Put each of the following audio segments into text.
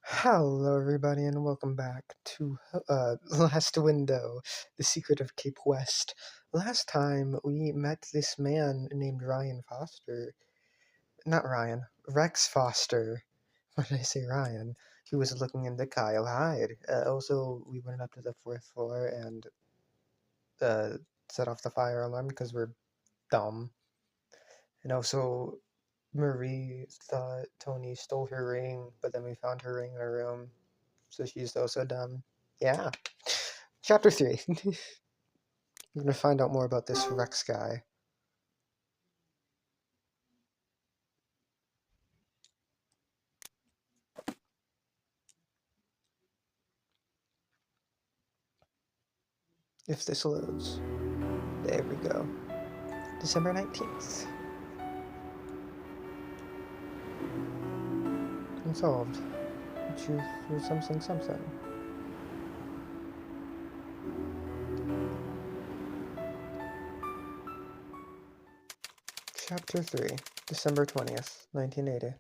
Hello, everybody, and welcome back to Last Window, The Secret of Cape West. Last time, we met this man named Ryan Foster. Not Ryan, Rex Foster. Why did I say Ryan? He was looking into Kyle Hyde. Also, we went up to the fourth floor and set off the fire alarm because we're dumb. And also, Marie thought Tony stole her ring, but then we found her ring in her room. So she's also dumb. Yeah. Chapter 3. We're gonna find out more about this Rex guy. If this loads. There we go. December 19th. Unsolved. Choose for something. Chapter 3. December 20th, 1980.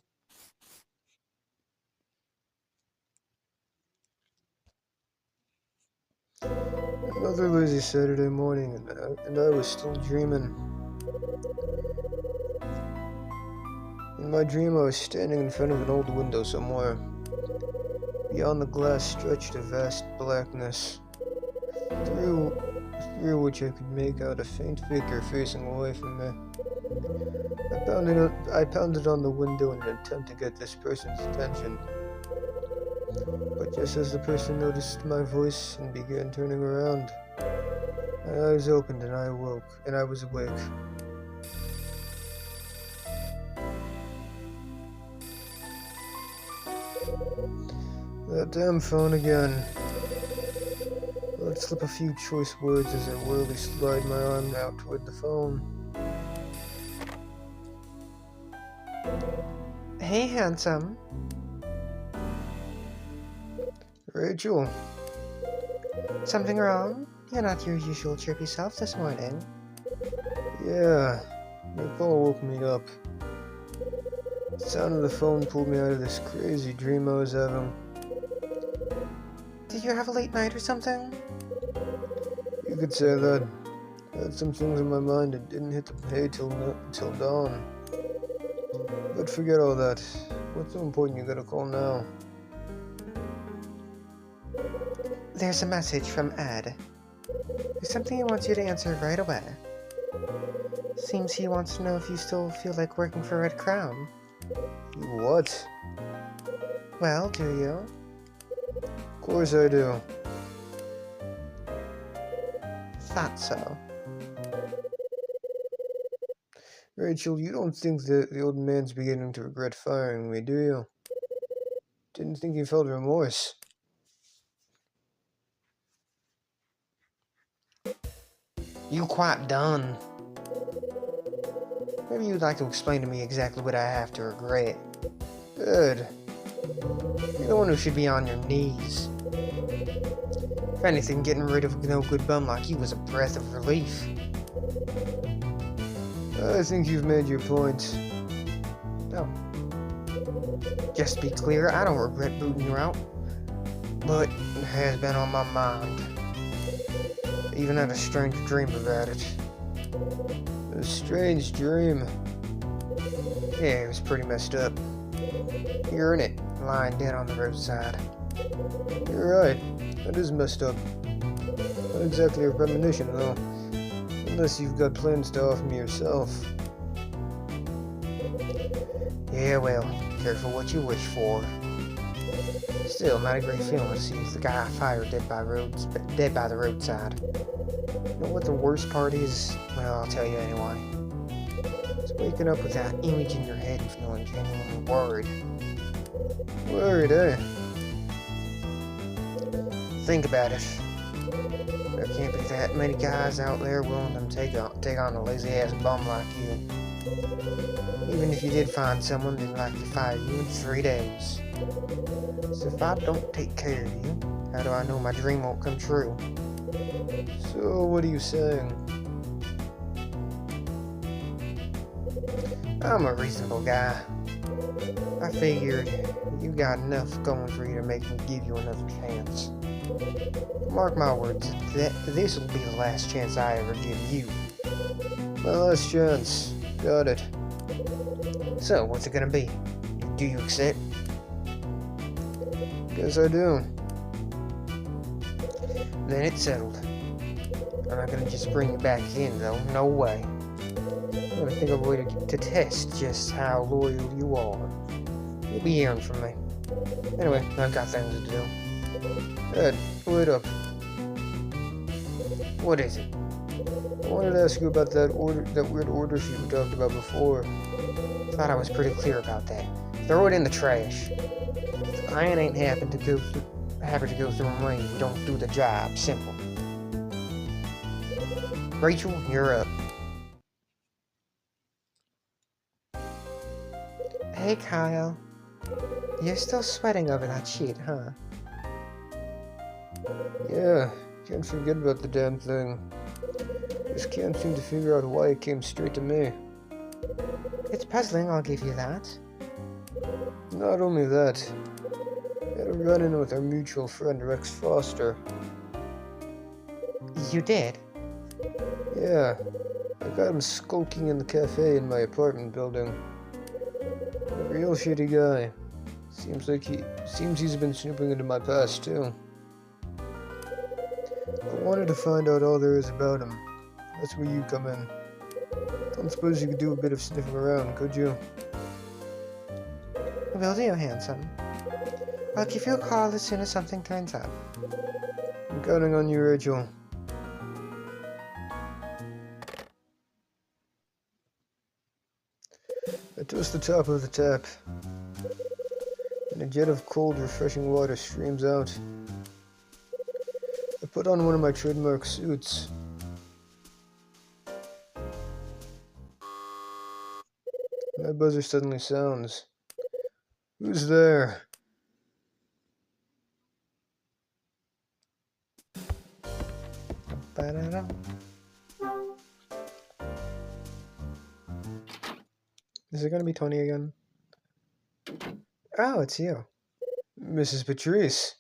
Another lazy Saturday morning, and I was still dreaming. In my dream, I was standing in front of an old window somewhere. Beyond the glass stretched a vast blackness, through which I could make out a faint figure facing away from me. I pounded on the window in an attempt to get this person's attention. But just as the person noticed my voice and began turning around, my eyes opened and I was awake. That damn phone again. I'd slip a few choice words as I warily slide my arm out toward the phone. Hey, handsome. Rachel. Something wrong? You're not your usual chirpy self this morning. Yeah, your call woke me up. The sound of the phone pulled me out of this crazy dream I was having. Did you have a late night or something? You could say that. I had some things in my mind that didn't hit the hay till dawn. But forget all that. What's so important you gotta call now? There's a message from Ed. There's something he wants you to answer right away. Seems he wants to know if you still feel like working for Red Crown. What? Well, do you? Of course I do. Thought so. Rachel, you don't think that the old man's beginning to regret firing me, do you? Didn't think he felt remorse. You quite done. Maybe you'd like to explain to me exactly what I have to regret. Good. You're the one who should be on your knees. If anything, getting rid of a no-good bum like you was a breath of relief. I think you've made your point. No. Just to be clear, I don't regret booting you out. But it has been on my mind. I even had a strange dream about it. A strange dream. Yeah, it was pretty messed up. You're in it, lying dead on the roadside. You're right. That is messed up. Not exactly a premonition, though. Unless you've got plans to offer me yourself. Yeah, well, careful what you wish for. Still, not a great feeling to see the guy I fired dead by the roadside. You know what the worst part is? Well, I'll tell you anyway. It's waking up with that image in your head and feeling genuinely worried. Worried, eh? Think about it. There can't be that many guys out there willing to take on a lazy-ass bum like you. Even if you did find someone, they'd likely fire you in 3 days. So if I don't take care of you, how do I know my dream won't come true? So, what are you saying? I'm a reasonable guy. I figured you got enough going for you to make me give you another chance. Mark my words, this will be the last chance I ever give you. My last chance. Got it. So, what's it gonna be? Do you accept? Guess I do. Then it's settled. I'm not gonna just bring you back in, though. No way. I'm gonna think of a way to test just how loyal you are. You'll be hearing from me. Anyway, I've got things to do. Ed, wait up. What is it? I wanted to ask you about that weird order sheet we talked about before. Thought I was pretty clear about that. Throw it in the trash. Iron ain't happy to go through rain. We don't do the job. Simple. Rachel, you're up. Hey, Kyle. You're still sweating over that sheet, huh? Yeah, can't forget about the damn thing. Just can't seem to figure out why it came straight to me. It's puzzling, I'll give you that. Not only that, I had a run-in with our mutual friend Rex Foster. You did? Yeah, I got him skulking in the cafe in my apartment building. A real shitty guy. Seems he's been snooping into my past too. I wanted to find out all there is about him. That's where you come in. Don't suppose you could do a bit of sniffing around, could you? Will do, handsome. I'll give you a call as soon as something turns up. I'm counting on you, Rachel. I twist the top of the tap, and a jet of cold, refreshing water streams out. I put on one of my trademark suits. My buzzer suddenly sounds. Who's there? Ba-da-da. Is it gonna be Tony again? Oh, it's you. Mrs. Patrice.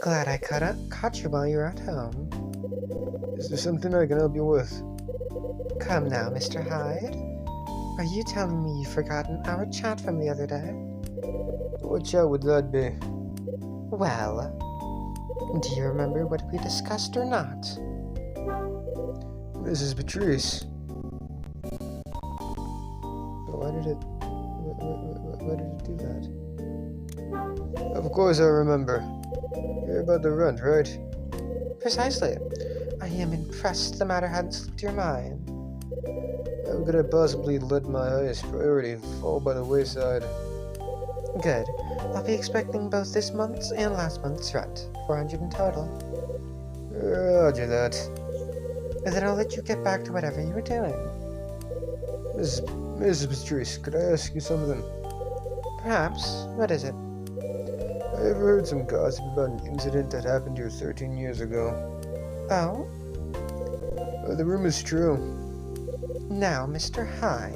Glad I caught you while you're at home. Is there something I can help you with? Come now, Mr. Hyde. Are you telling me you've forgotten our chat from the other day? What chat would that be? Well, do you remember what we discussed or not? Mrs. Patrice. Why did it do that? Of course I remember. You're about the rent, right? Precisely. I am impressed the matter hadn't slipped your mind. How could I possibly let my highest priority fall by the wayside? Good. I'll be expecting both this month's and last month's rent. 400 in total. Roger that. Then I'll let you get back to whatever you were doing. Mrs. Patrice, could I ask you something? Perhaps. What is it? I ever heard some gossip about an incident that happened here 13 years ago. Oh? The rumor's true. Now, Mr. Hyde,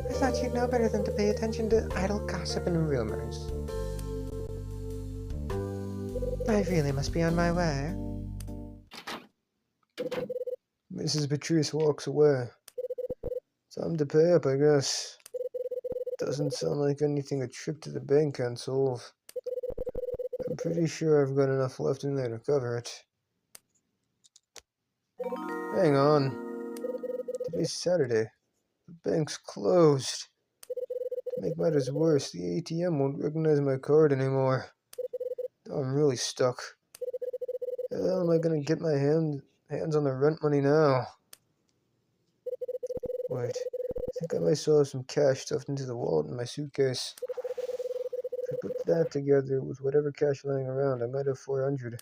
I thought you'd know better than to pay attention to idle gossip and rumors. I really must be on my way. Mrs. Patrice walks away. Time to pay up, I guess. Doesn't sound like anything a trip to the bank can solve. I'm pretty sure I've got enough left in there to cover it. Hang on. Today's Saturday. The bank's closed. To make matters worse, the ATM won't recognize my card anymore. Now I'm really stuck. How the hell am I gonna get my hands on the rent money now? Wait, I think I might still have some cash stuffed into the wallet in my suitcase. If I put that together with whatever cash lying around, I might have 400.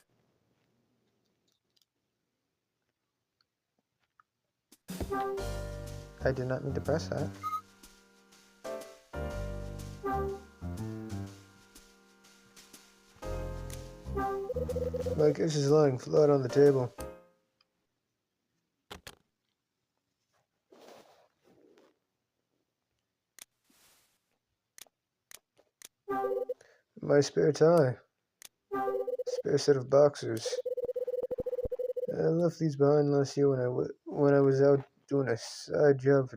I did not mean to press that. My cash is lying flat on the table. my spare tie. Spare set of boxers. I left these behind last year when I was out doing a side job.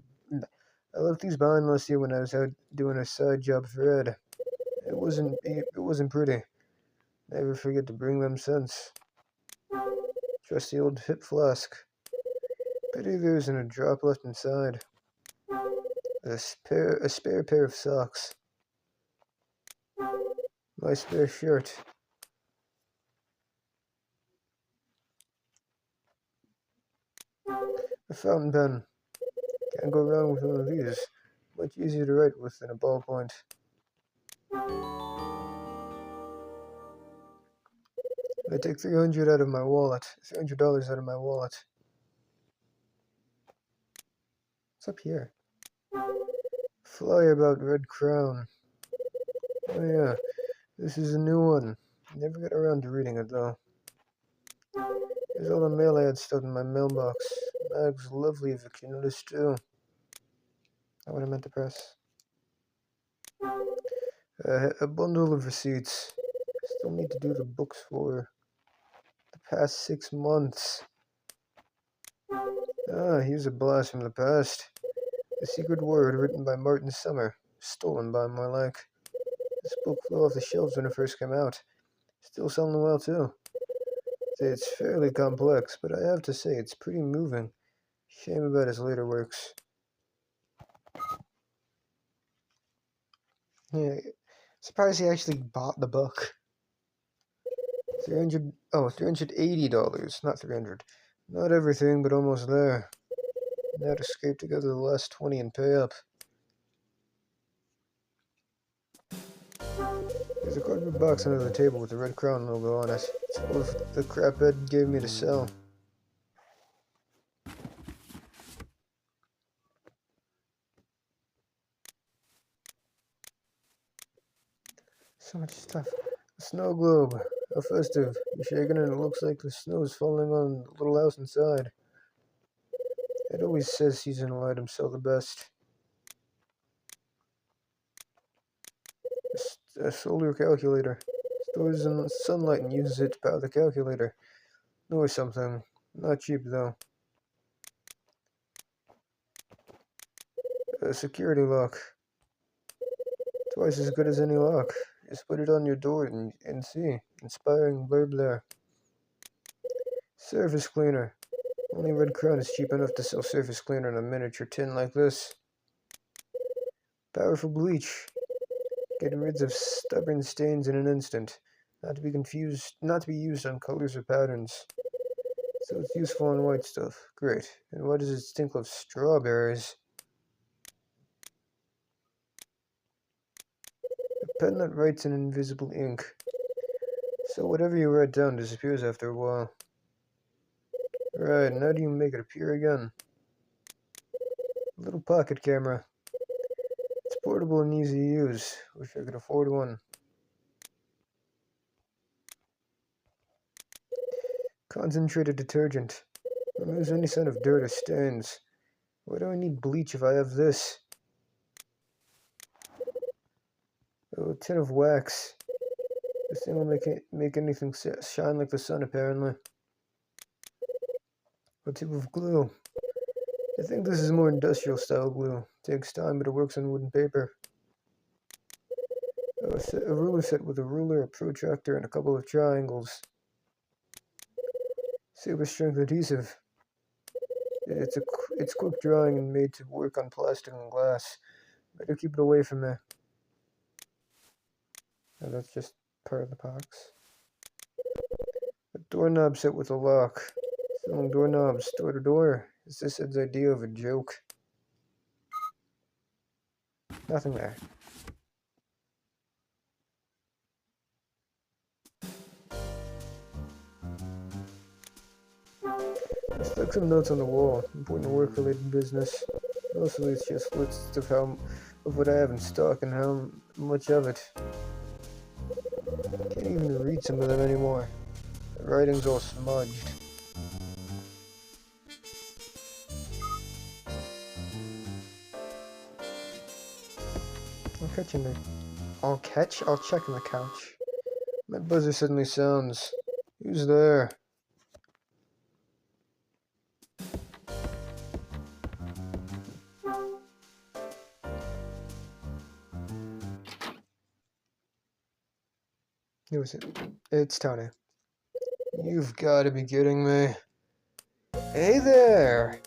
I left these behind last year when I was out doing a side job for Ed. It wasn't pretty. Never forget to bring them since. Trusty old hip flask. Pity there isn't a drop left inside. A spare pair of socks. My spare shirt. A fountain pen. Can't go wrong with one of these. Much easier to write with than a ballpoint. I take $300 out of my wallet. $300 out of my wallet. What's up here? Flyer about Red Crown. Oh yeah, this is a new one. Never got around to reading it though. Here's all the mail I had stuffed in my mailbox. Mag's lovely eviction notice too. Not what I meant to press. A bundle of receipts. Still need to do the books for the past 6 months. Ah, here's a blast from the past. The Secret Word, written by Martin Summer. Stolen by more like. This book flew off the shelves when it first came out. Still selling well too. It's fairly complex, but I have to say it's pretty moving. Shame about his later works. Yeah, surprised he actually bought the book. $380, not 300. Not everything, but almost there. Now to scrape together the last 20 and pay up. There's a cardboard box under the table with the Red Crown logo on it. It's full of the crap Ed gave me to sell. So much stuff. A snow globe. How festive. You're shaking and it looks like the snow is falling on the little house inside. Ed always says seasonal items sell the best. A solar calculator. Stores in sunlight and uses it to power the calculator. Or something. Not cheap though. A security lock. Twice as good as any lock. Just put it on your door and see. Inspiring blurb there. Surface cleaner. Only Red Crown is cheap enough to sell surface cleaner in a miniature tin like this. Powerful bleach. Getting rid of stubborn stains in an instant. Not to be used on colors or patterns. So it's useful on white stuff. Great. And why does it stink of strawberries? A pen that writes in invisible ink. So whatever you write down disappears after a while. Right, and how do you make it appear again? A little pocket camera. It's portable and easy to use. Wish I could afford one. Concentrated detergent. Removes any sign of dirt or stains. Why do I need bleach if I have this? Oh, a tin of wax. This thing will make anything shine like the sun, apparently. A tube of glue. I think this is more industrial style glue. Takes time, but it works on wooden paper. A ruler set with a ruler, a protractor, and a couple of triangles. Super strength adhesive. It's quick drying and made to work on plastic and glass. Better keep it away from me. Oh, that's just part of the box. A doorknob set with a lock. Selling doorknobs door to door. Is this Ed's idea of a joke? Nothing there. I stuck some notes on the wall. Important work-related business. Mostly it's just lists of what I have in stock and how much of it. Can't even read some of them anymore. The writing's all smudged. I'm catching the I'll check on the couch. My buzzer suddenly sounds. Who's there? Who is it? It's Tony. You've got to be kidding me. Hey there!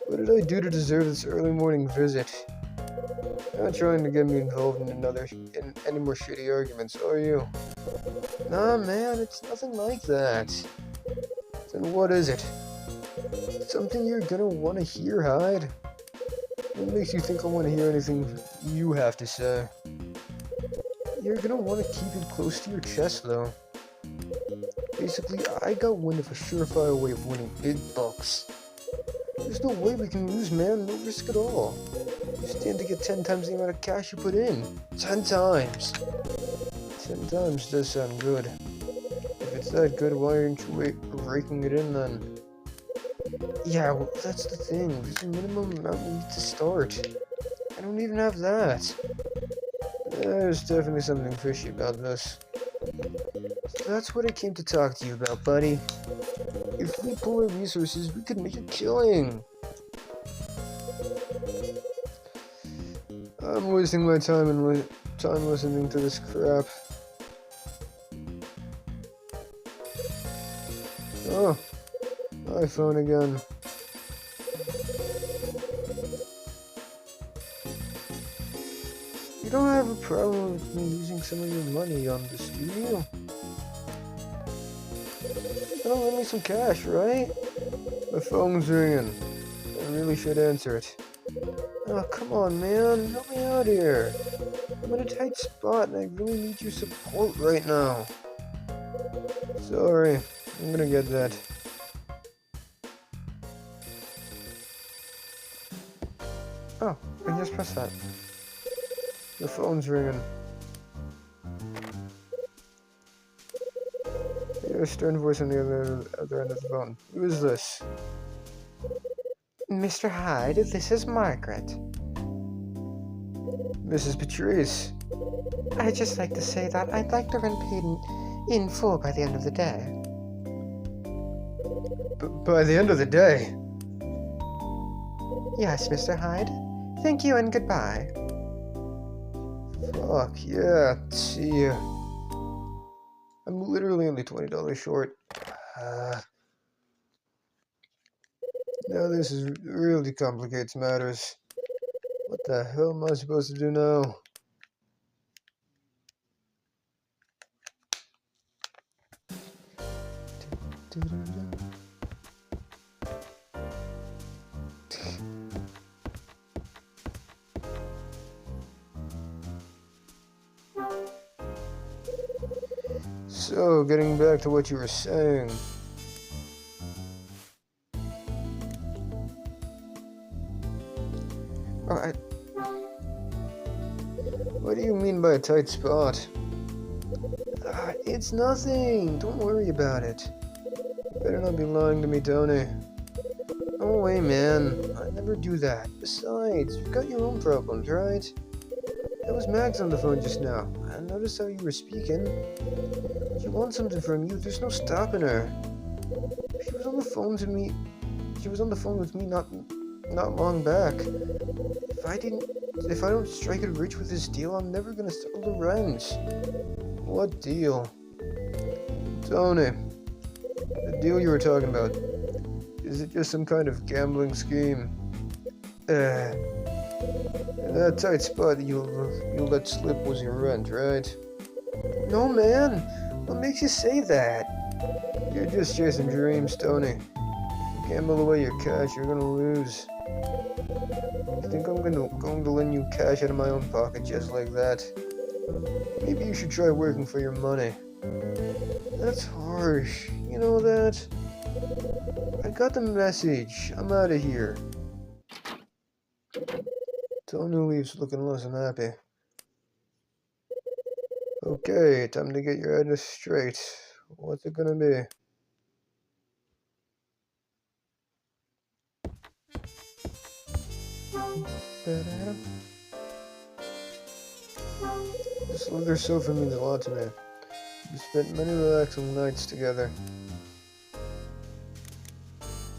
What did I do to deserve this early morning visit? You're not trying to get me involved in any more shitty arguments, are you? Nah, man, it's nothing like that. Then what is it? Something you're gonna want to hear, Hyde? What makes you think I want to hear anything you have to say? You're gonna want to keep it close to your chest, though. Basically, I got wind of a surefire way of winning big bucks. There's no way we can lose, man. No risk at all. You stand to get 10 times the amount of cash you put in. 10 times. 10 times does sound good. If it's that good, why aren't you raking it in then? Yeah, well, that's the thing. There's a minimum amount we need to start. I don't even have that. There's definitely something fishy about this. So that's what I came to talk to you about, buddy. If we pool our resources, we could make a killing. I'm wasting my time listening to this crap. Oh, iPhone again. You don't have a problem with me using some of your money on this, do you? You're gonna lend me some cash, right? My phone's ringing. I really should answer it. Oh, come on, man. Help me out here. I'm in a tight spot and I really need your support right now. Sorry. I'm gonna get that. Oh, I just pressed that. The phone's ringing. A stern voice on the other end of the phone. Who is this? Mr. Hyde, this is Margaret. Mrs. Patrice. I'd just like to say that I'd like the rent paid in full by the end of the day. By the end of the day? Yes, Mr. Hyde. Thank you and goodbye. Fuck, yeah, see ya. I'm literally only $20 short. Now this really complicates matters. What the hell am I supposed to do now? So, getting back to what you were saying. What do you mean by a tight spot? It's nothing. Don't worry about it. You better not be lying to me, Tony. No way, man. I never do that. Besides, you've got your own problems, right? That was Max on the phone just now. I noticed how you were speaking. She wants something from you. There's no stopping her. She was on the phone with me. She was on the phone with me not long back. If I don't strike it rich with this deal, I'm never gonna settle the rent. What deal? Tony, the deal you were talking about. Is it just some kind of gambling scheme? That tight spot you let slip was your rent, right? No, man. What makes you say that? You're just chasing dreams, Tony. If you gamble away your cash, you're gonna lose. You think I'm going to lend you cash out of my own pocket just like that? Maybe you should try working for your money. That's harsh. You know that? I got the message. I'm out of here. Tony leaves looking less than happy. Okay, time to get your address straight. What's it gonna be? This leather sofa means a lot to me. We spent many relaxing nights together.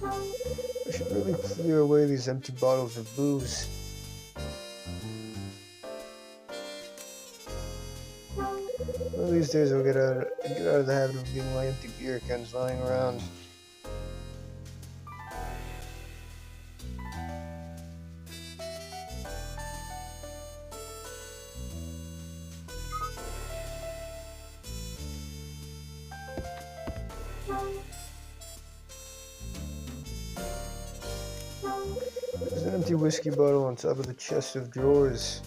I should really clear away these empty bottles of booze. One of these days I'll get out of the habit of leaving my empty beer cans lying around. There's an empty whiskey bottle on top of the chest of drawers.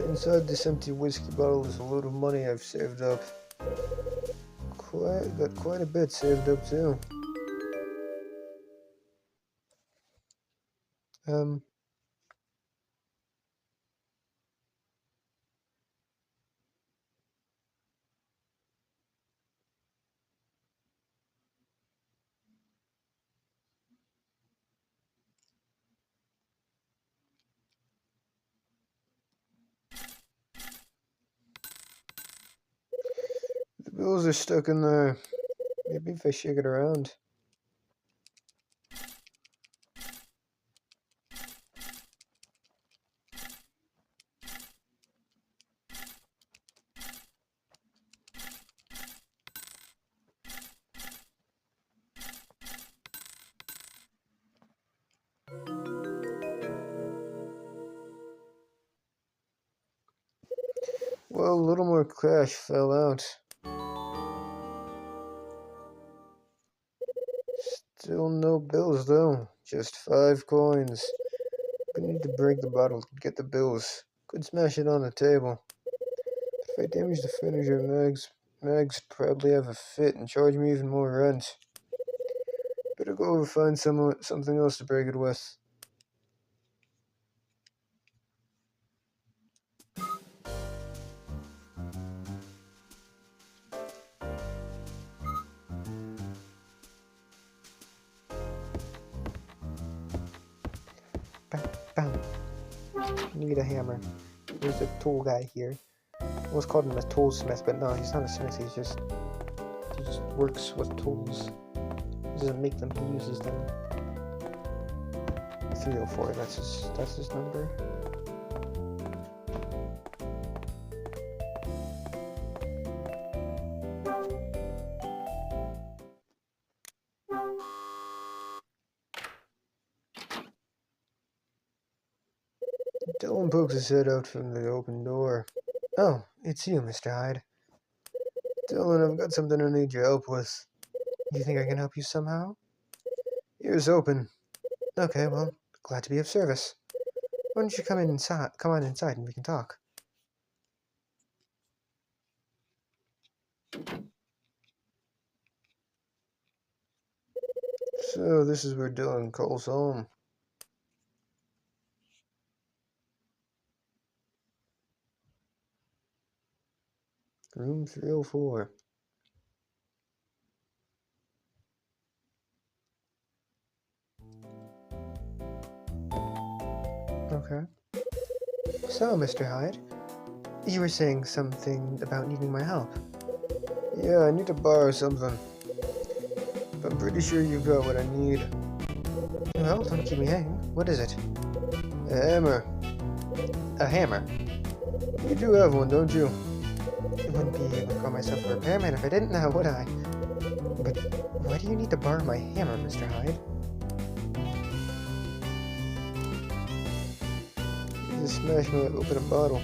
Inside this empty whiskey bottle is a load of money I've saved up. Got quite a bit saved up too. The bills are stuck in there. Maybe if I shake it around. Well, a little more cash fell out. Still no bills though, just 5 coins. I need to break the bottle to get the bills. Could smash it on the table. If I damage the furniture, Mags probably have a fit and charge me even more rent. Better go over find something else to break it with. Bam, bam. Need a hammer. There's a tool guy here. I almost called him a toolsmith, but no, he's not a smith. He just works with tools. He doesn't make them. He uses them. 304. That's his number. Dylan pokes his head out from the open door. Oh, it's you, Mr. Hyde. Dylan, I've got something I need your help with. You think I can help you somehow? Ears open. Okay, well, glad to be of service. Why don't you come on inside and we can talk. So, this is where Dylan calls home. Room 304. Okay. So, Mr. Hyde, you were saying something about needing my help. Yeah, I need to borrow something. I'm pretty sure you've got what I need. Well, don't keep me hanging. What is it? A hammer. A hammer? You do have one, don't you? I wouldn't be able to call myself a repairman if I didn't now, would I? But why do you need to borrow my hammer, Mr. Hyde? Just smash open a bottle.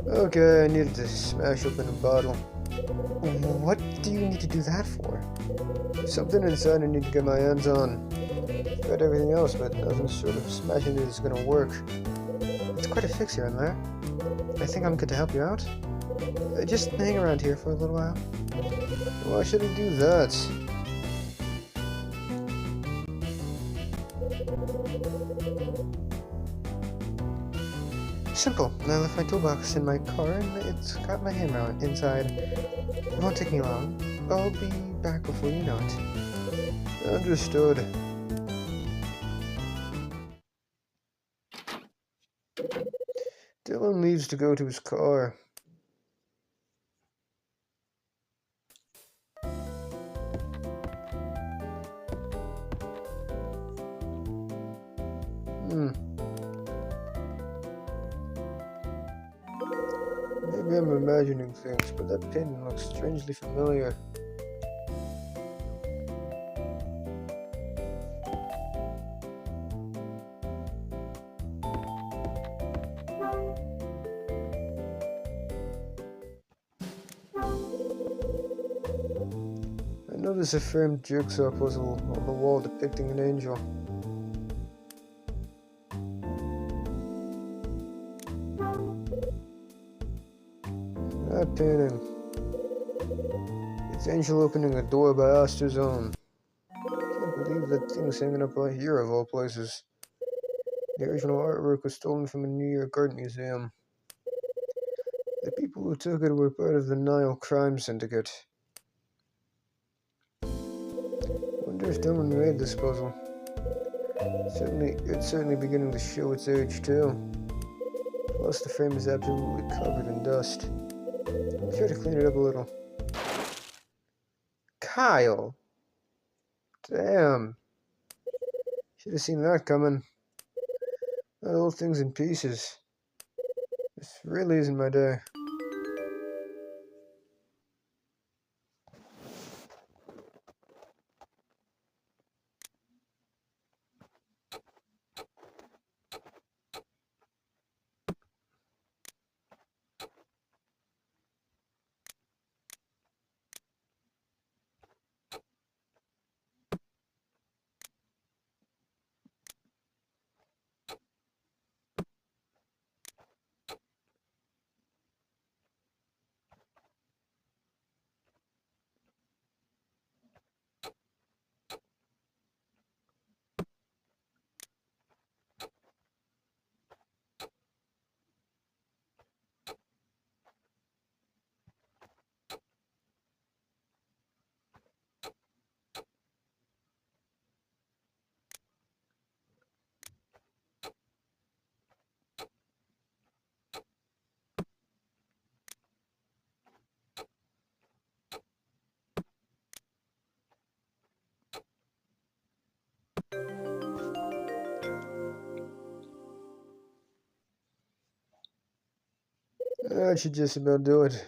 Okay, I needed to smash open a bottle. What do you need to do that for? There's something inside I need to get my hands on. Got everything else, but nothing sort of smashing it is gonna work. It's quite a fix here and there. I think I'm good to help you out. Just hang around here for a little while. Why should I do that? Simple. I left my toolbox in my car and it's got my hammer inside. It won't take me long. I'll be back before you know it. Understood. Dylan leaves to go to his car. Maybe I'm imagining things, but that pin looks strangely familiar. I notice a framed jigsaw puzzle on the wall depicting an angel. That painting. It's Angel opening a door by Asta's own. Can't believe that thing's hanging up right here of all places. The original artwork was stolen from a New York art museum. The people who took it were part of the Nile crime syndicate. Wonder if Dylan made this puzzle. It's certainly beginning to show its age too. Plus the frame is absolutely covered in dust. Try to clean it up a little. Kyle! Damn. Should have seen that coming. That whole thing's in pieces. This really isn't my day. That should just about do it.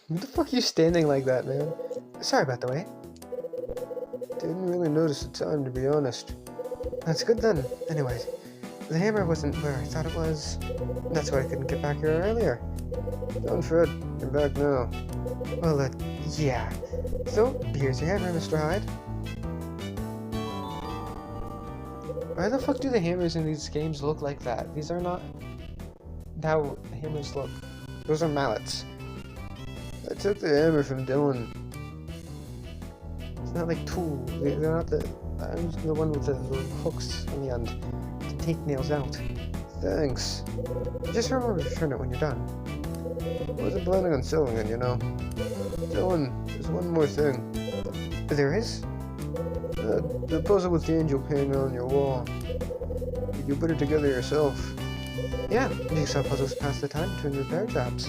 What the fuck are you standing like that, man? Sorry about the wait. Didn't really notice the time, to be honest. That's good then. Anyways, the hammer wasn't where I thought it was. That's why I couldn't get back here earlier. Don't fret, you're back now. Well, yeah. So, here's your hammer, Mr. Hyde. Why the fuck do the hammers in these games look like that? These are not how hammers look. Those are mallets. I took the hammer from Dylan. It's not like tool. They're not the... I'm the one with the hooks on the end to take nails out. Thanks. Just remember to return it when you're done. I wasn't planning on selling it, you know. Dylan, there's one more thing. There is? The puzzle with the angel painting on your wall. You put it together yourself. Yeah, jigsaw puzzles pass the time between repair jobs.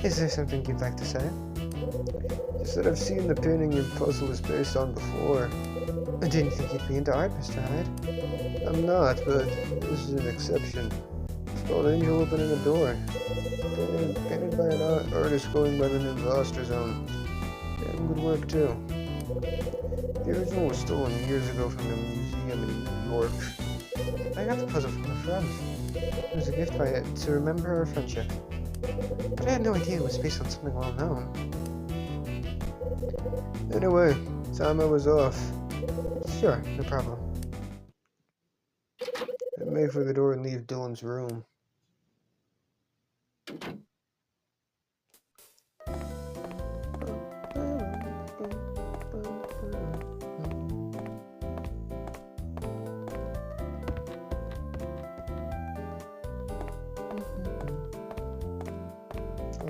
Is there something you'd like to say? Just that I've seen the painting your puzzle is based on before. I didn't think you'd be into art, Mr. Hyde. I'm not, but this is an exception. It's called Angel Opening a Door. Painted by an artist going by the name of Osterzone. Damn good work, too. The original was stolen years ago from a museum in New York. I got the puzzle from a friend. It was a gift to remember our friendship. But I had no idea it was based on something well known. Anyway, time I was off. Sure, no problem. I make for the door and leave Dylan's room.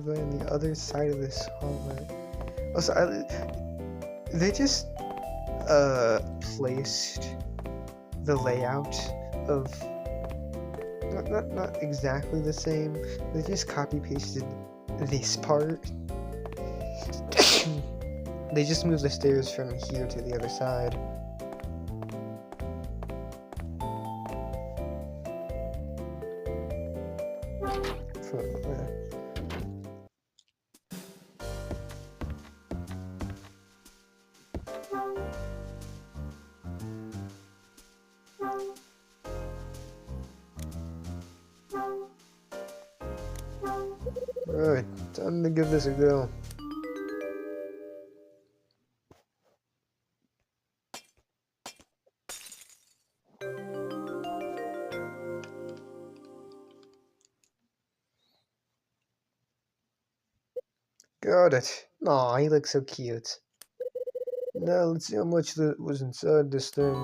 On the other side of this hallway. Also, they just placed the layout of not exactly the same. They just copy pasted this part. They just moved the stairs from here to the other side. Alright, time to give this a go. Got it. Aw, he looks so cute. Now let's see how much that was inside this thing.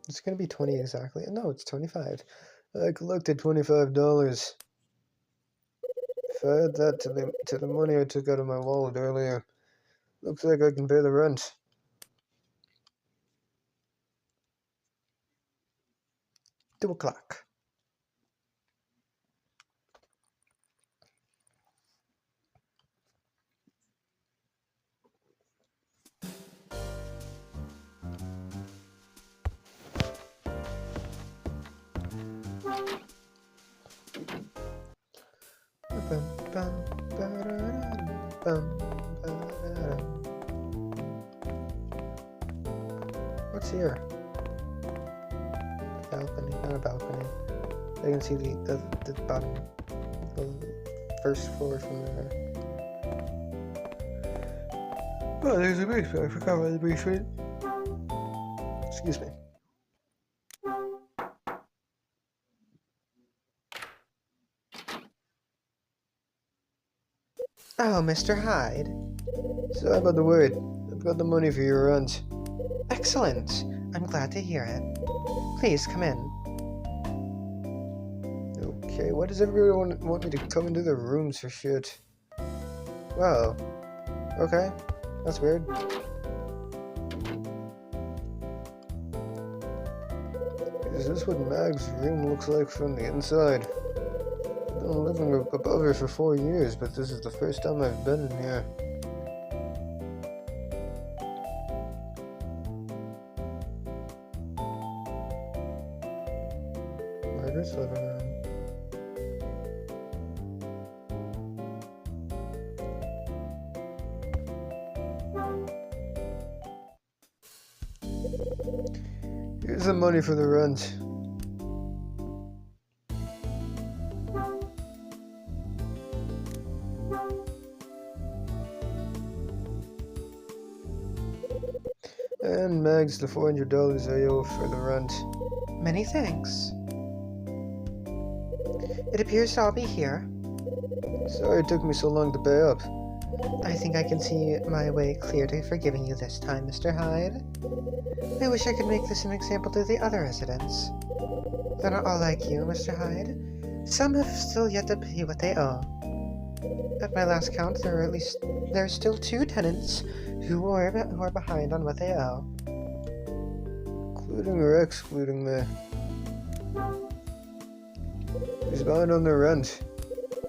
It's gonna be 20 exactly. No, it's 25. I collected $25. If I add that to the money I took out of my wallet earlier, looks like I can pay the rent. $2:00. What's here? Balcony, not a balcony. I can see the bottom, the first floor from there. Oh, there's a basement. I forgot about the basement. Excuse me. Oh, Mr. Hyde. Sorry about the wait. I've got the money for your rent. Excellent. I'm glad to hear it. Please come in. Okay, why does everyone want me to come into their rooms for shit? Wow. Okay, that's weird. Is this what Mag's room looks like from the inside? I've been living above her for 4 years, but this is the first time I've been in here. Margaret's living room. Here's the money for the rent. And Mag's the $400 I owe for the rent. Many thanks. It appears to all be here. Sorry it took me so long to pay up. I think I can see my way clear to forgiving you this time, Mr. Hyde. I wish I could make this an example to the other residents. They're not all like you, Mr. Hyde. Some have still yet to pay what they owe. At my last count, there are still 2 tenants who are behind on what they owe. Including or excluding me? Who's behind on their rent?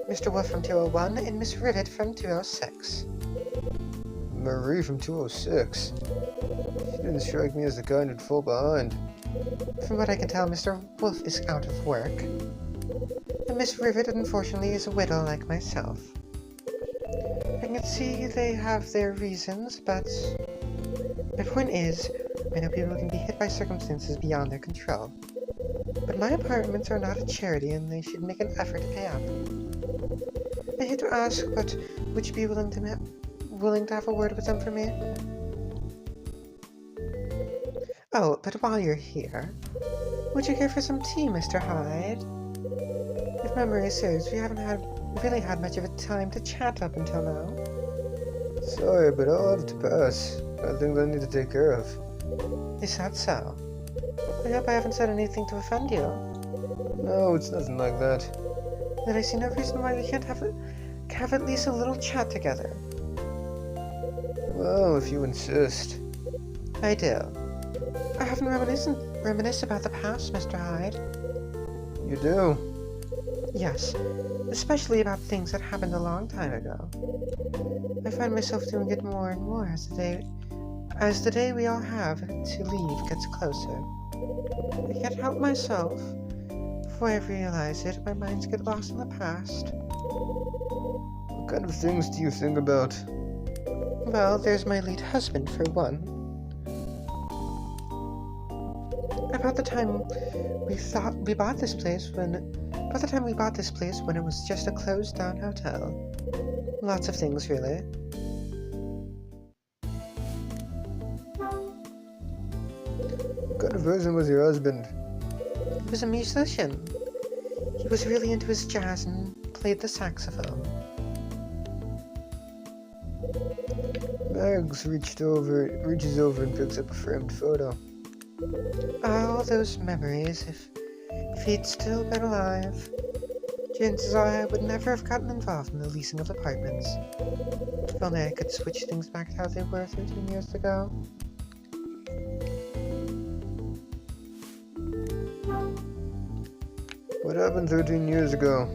Mr. Wolf from 201 and Miss Rivet from 206. Marie from 206? She didn't strike me as the kind who'd fall behind. From what I can tell, Mr. Wolf is out of work. And Miss Rivet, unfortunately, is a widow like myself. I can see they have their reasons, but the point is, I know people can be hit by circumstances beyond their control. But my apartments are not a charity, and they should make an effort to pay up. I hate to ask, but would you be willing to have a word with them for me? Oh, but while you're here, would you care for some tea, Mr. Hyde? If memory serves, we haven't really had much of a time to chat up until now. Sorry, but I'll have to pass. I have things I need to take care of. Is that so? I hope I haven't said anything to offend you. No, it's nothing like that. Then I see no reason why we can't have at least a little chat together. Well, if you insist. I do. I often reminisce about the past, Mr. Hyde. You do? Yes, especially about things that happened a long time ago. I find myself doing it more and more as the day we all have to leave gets closer. I can't help myself. Before I realize it, my minds get lost in the past. What kind of things do you think about? Well, there's my late husband, for one. About the time we bought this place when it was just a closed-down hotel. Lots of things, really. What kind of person was your husband? He was a musician. He was really into his jazz and played the saxophone. Mags reaches over and picks up a framed photo. All those memories, if he'd still been alive. Chances are I would never have gotten involved in the leasing of apartments. If only I could switch things back to how they were 13 years ago. What happened 13 years ago?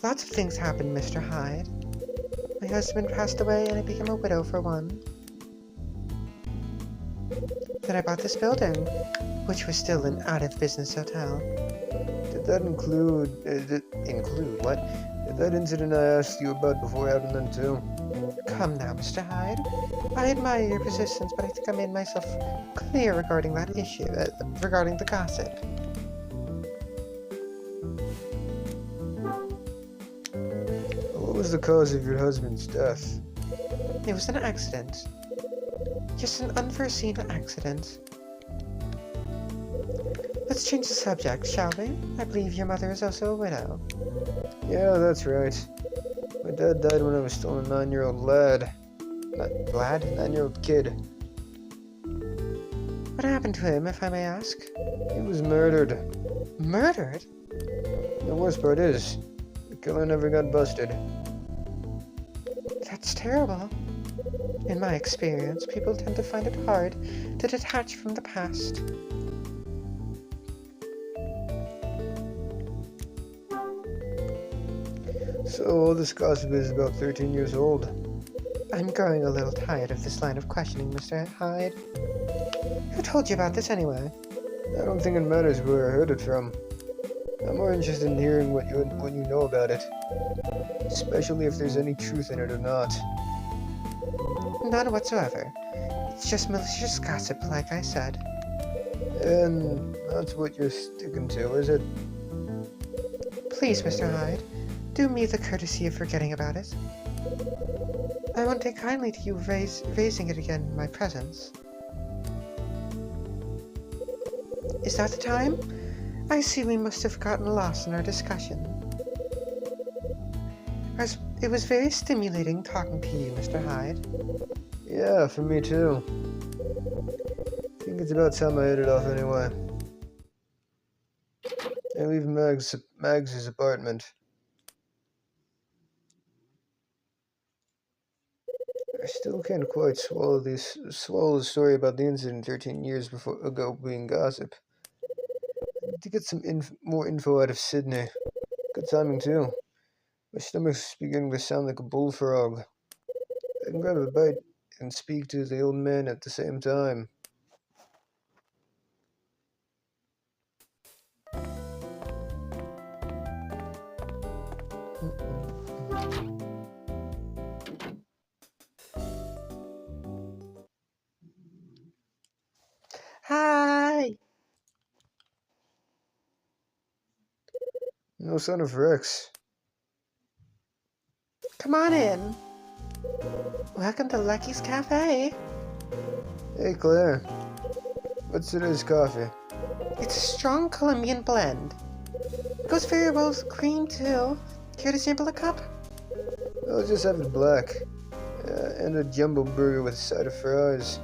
Lots of things happened, Mr. Hyde. My husband passed away and I became a widow for one. Then I bought this building, which was still an out-of-business hotel. Did that include what? Did that incident I asked you about before happen then too? Come now, Mr. Hyde. I admire your persistence, but I think I made myself clear regarding that issue, regarding the gossip. What was the cause of your husband's death? It was an accident. Just an unforeseen accident. Let's change the subject, shall we? I believe your mother is also a widow. Yeah, that's right. My dad died when I was still a 9-year-old lad. Lad? 9-year-old kid. What happened to him, if I may ask? He was murdered. Murdered? The worst part is, the killer never got busted. That's terrible. In my experience, people tend to find it hard to detach from the past. So all this gossip is about 13 years old. I'm growing a little tired of this line of questioning, Mr. Hyde. Who told you about this anyway? I don't think it matters where I heard it from. I'm more interested in hearing what you know about it. Especially if there's any truth in it or not. None whatsoever. It's just malicious gossip, like I said. And that's what you're sticking to, is it? Please, Mr. Hyde, do me the courtesy of forgetting about it. I won't take kindly to you raising it again in my presence. Is that the time? I see we must have gotten lost in our discussion. It was very stimulating talking to you, Mr. Hyde. Yeah, for me too. I think it's about time I headed off anyway. I leave Mags' apartment. I still can't quite swallow the story about the incident 13 years ago being gossip. I need to get some more info out of Sydney. Good timing too. My stomach's beginning to sound like a bullfrog. I can grab a bite and speak to the old man at the same time. Hi! No son of Rex. Come on in. Welcome to Lucky's Cafe. Hey, Claire. What's today's coffee? It's a strong Colombian blend. It goes very well with cream, too. Care to sample a cup? I'll just have it black. And a jumbo burger with a side of fries.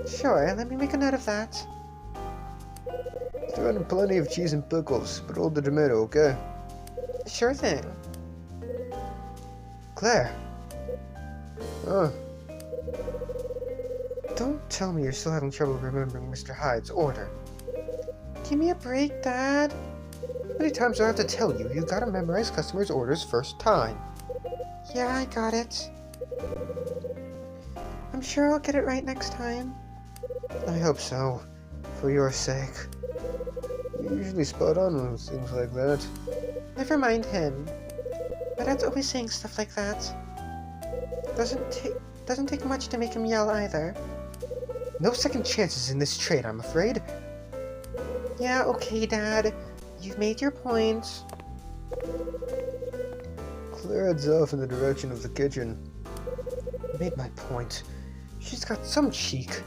Sure, let me make a note of that. Throw in plenty of cheese and pickles, but hold the tomato, okay? Sure thing. Claire. Huh. tell me you're still having trouble remembering Mr. Hyde's order. Give me a break, Dad. How many times do I have to tell you? You gotta memorize customers' orders first time. Yeah, I got it. I'm sure I'll get it right next time. I hope so. For your sake. You're usually spot on with things like that. Never mind him. My dad's always saying stuff like that. Doesn't take much to make him yell either. No second chances in this trade, I'm afraid. Yeah, okay, Dad. You've made your point. Claire heads off in the direction of the kitchen. Made my point. She's got some cheek.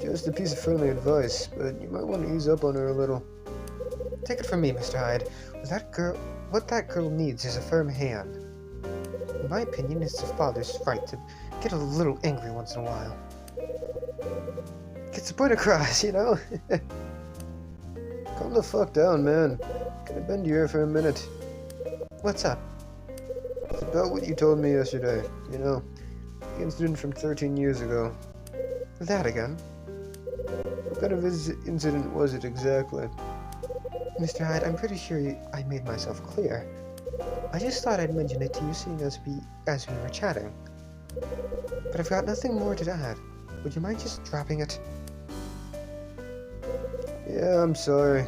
Just a piece of friendly advice, but you might want to ease up on her a little. Take it from me, Mr. Hyde. What that girl needs is a firm hand. In my opinion, it's the father's right to get a little angry once in a while. Gets the point across, you know? Calm the fuck down, man. Can I bend your ear for a minute? What's up? It's about what you told me yesterday. You know, the incident from 13 years ago. That again? What kind of incident was it exactly? Mr. Hyde, I'm pretty sure I made myself clear. I just thought I'd mention it to you seeing as we were chatting. But I've got nothing more to add. Would you mind just dropping it? Yeah, I'm sorry.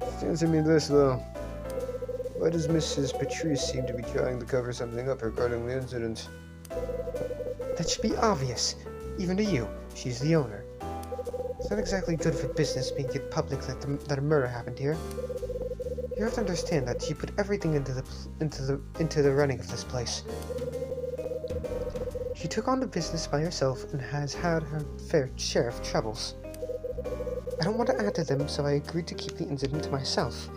Just answer me this, though. Why does Mrs. Patrice seem to be trying to cover something up regarding the incident? That should be obvious, even to you. She's the owner. It's not exactly good for business being it public that a murder happened here. You have to understand that she put everything into the running of this place. She took on the business by herself and has had her fair share of troubles. I don't want to add to them, so I agreed to keep the incident to myself.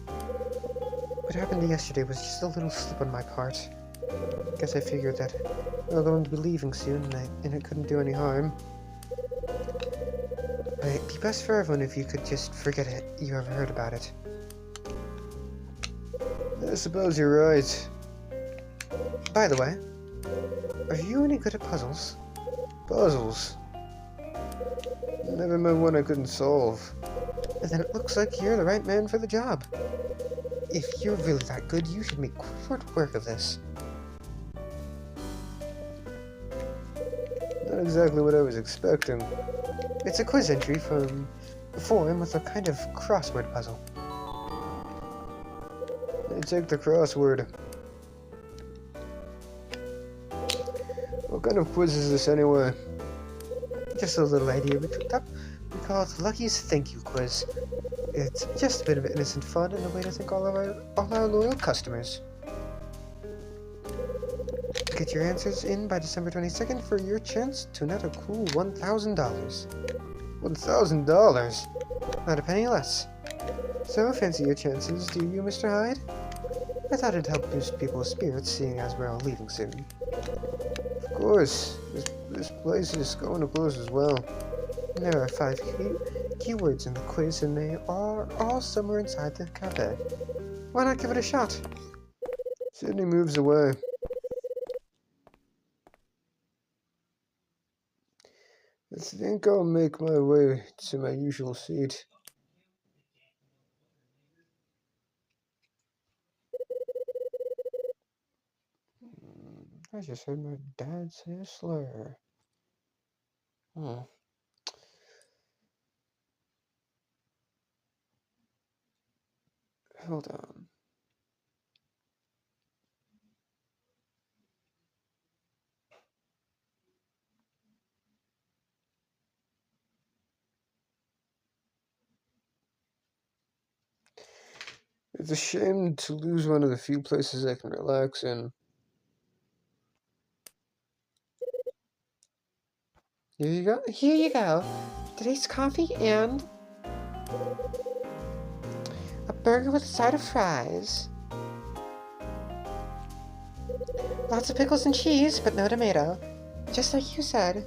What happened yesterday was just a little slip on my part. Guess I figured that we were going to be leaving soon, and it couldn't do any harm. But it'd be best for everyone if you could just forget it. You ever heard about it? I suppose you're right. By the way, are you any good at puzzles? Puzzles? Never met one I couldn't solve. And then it looks like you're the right man for the job. If you're really that good, you should make short work of this. Not exactly what I was expecting. It's a quiz entry from a forum with a kind of crossword puzzle. I take the crossword. What kind of quiz is this anyway? Just a little idea we picked up. We call it the Lucky's Thank You Quiz. It's just a bit of innocent fun and a way to thank all our loyal customers. Get your answers in by December 22nd for your chance to net a cool $1,000. $1,000? Not a penny less. So fancy your chances, do you, Mr. Hyde? I thought it'd help boost people's spirits, seeing as we're all leaving soon. Of course. This place is going to close as well. There are 5 keywords in the quiz, and they are all somewhere inside the cafe. Why not give it a shot? Sydney moves away. I think I'll make my way to my usual seat. I just heard my dad say a slur. Hold on. It's a shame to lose one of the few places I can relax in. Here you go. Here you go. Today's coffee and a burger with a side of fries. Lots of pickles and cheese, but no tomato. Just like you said.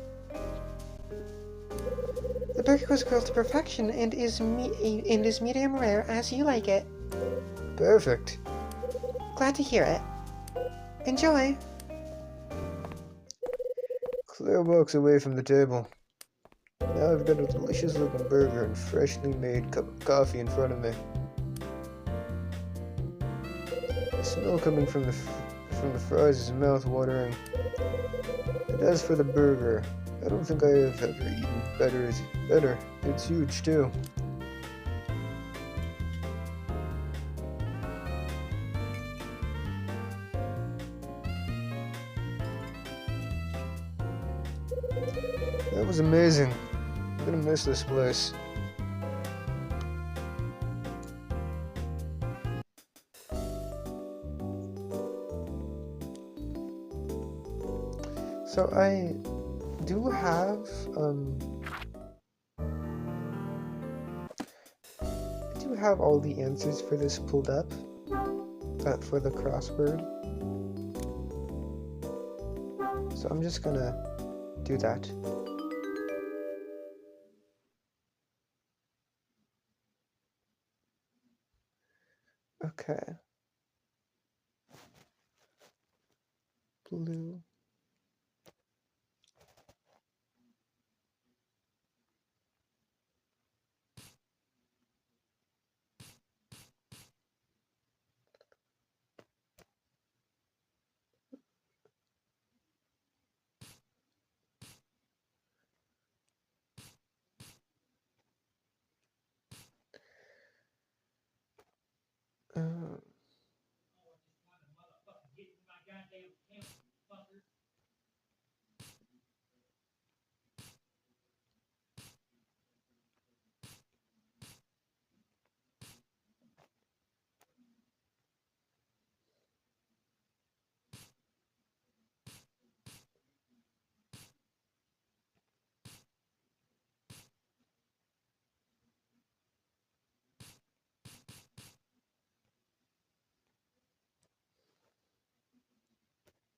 The burger was grilled to perfection and is medium rare as you like it. Perfect. Glad to hear it. Enjoy. Claire walks away from the table. I've got a delicious looking burger and freshly made cup of coffee in front of me. The smell coming from the fries is mouth-watering. And as for the burger, I don't think I have ever eaten better. It's huge too. That was amazing. I'm gonna miss this place. So I do have all the answers for this pulled up for the crossword. So I'm just gonna do that. Okay. Blue.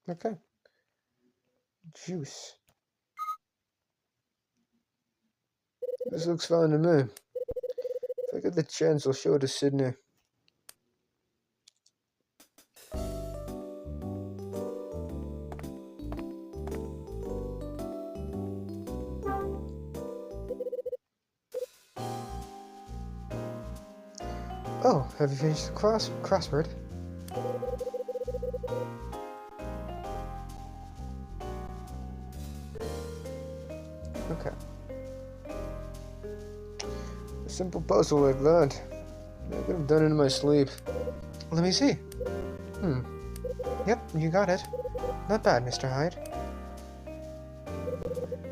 Okay. Juice. This looks fine to me. If I get the chance, I'll show it to Sydney. Oh, have you finished the crossword? Okay. A simple puzzle like that. I could have done it in my sleep. Let me see. Yep, you got it. Not bad, Mr. Hyde.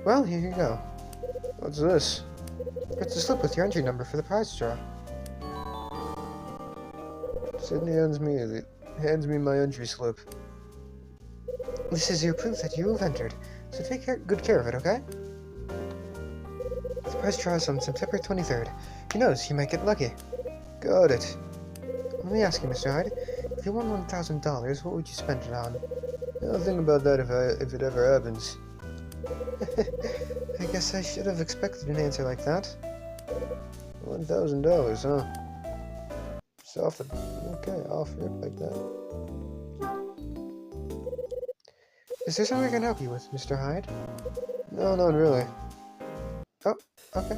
Well, here you go. What's this? It's a slip with your entry number for the prize draw. Sydney hands me my entry slip. This is your proof that you have entered, so take good care of it, okay? The prize draw is on September 23rd. Who knows, you might get lucky. Got it. Let me ask you, Mr. Hyde, if you won $1,000, what would you spend it on? I'll think about that if it ever happens. I guess I should have expected an answer like that. $1,000, huh? Okay, off rip like that. Is there something I can help you with, Mr. Hyde? No, not really. Oh, okay.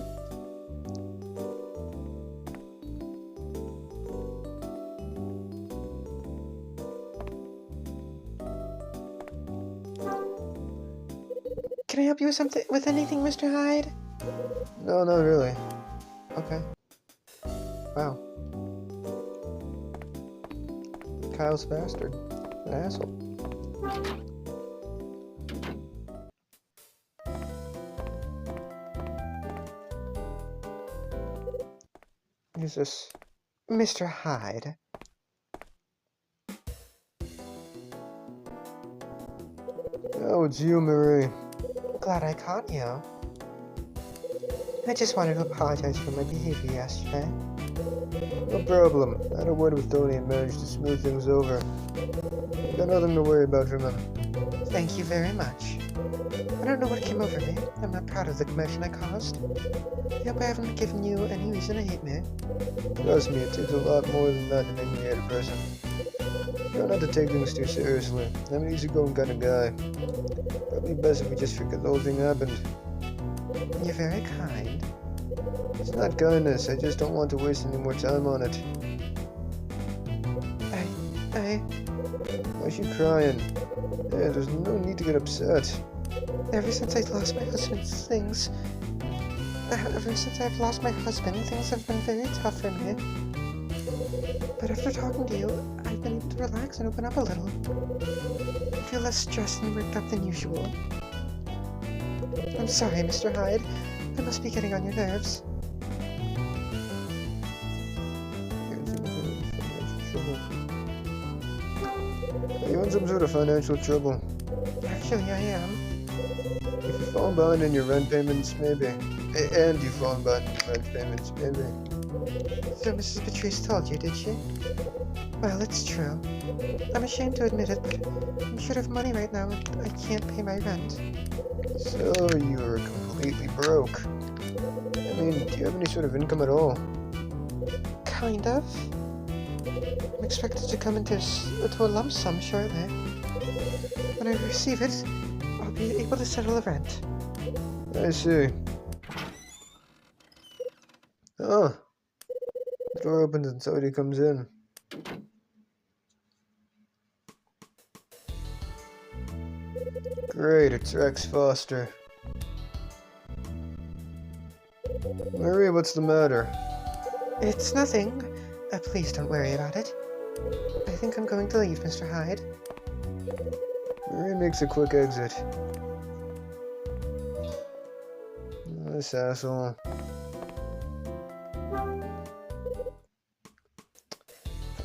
Can I help you with anything, Mr. Hyde? No, not really. Okay. Wow. Kyle's a bastard. An asshole. Who's this? Mr. Hyde. Oh, it's you, Marie. Glad I caught you. I just wanted to apologize for my behavior yesterday. No problem. I had a word with Tony and managed to smooth things over. Got nothing to worry about from him. Thank you very much. I don't know what came over me. I'm not proud of the commotion I caused. I hope I haven't given you any reason to hate me. Trust me, it takes a lot more than that to make me hate a person. Try not to take things too seriously. I'm an easygoing kind of guy. Probably best if we just forget the whole thing happened. You're very kind. It's not kindness, I just don't want to waste any more time on it. I... Why is she crying? Yeah, there's no need to get upset. Ever since I lost my husband's things... Ever since I've lost my husband, things have been very tough for me. But after talking to you, I've been able to relax and open up a little. I feel less stressed and worked up than usual. I'm sorry, Mr. Hyde. I must be getting on your nerves. Are you in some sort of financial trouble? Actually, I am. If you've fallen behind in your rent payments, maybe. And you've fallen behind in your rent payments, maybe. So Mrs. Patrice told you, did she? Well, it's true. I'm ashamed to admit it, but I'm short of money right now and I can't pay my rent. So you're completely broke. I mean, do you have any sort of income at all? Kind of. I'm expected to come into a lump sum shortly. When I receive it, I'll be able to settle the rent. I see. Oh. The door opens and somebody comes in. Great, it's Rex Foster. Marie, what's the matter? It's nothing. Please don't worry about it. I think I'm going to leave, Mr. Hyde. Marie makes a quick exit. This asshole.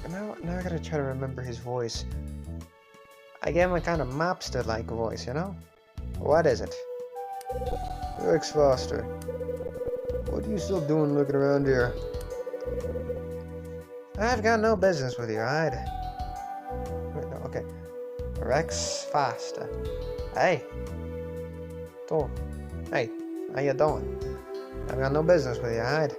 Now I gotta try to remember his voice. I gave him a kind of mobster-like voice, you know? What is it? Rex Foster. What are you still doing looking around here? I've got no business with you, Hyde. Wait, no, okay. Rex Foster. Hey. Cool. Hey, how you doing? I've got no business with you, Hyde.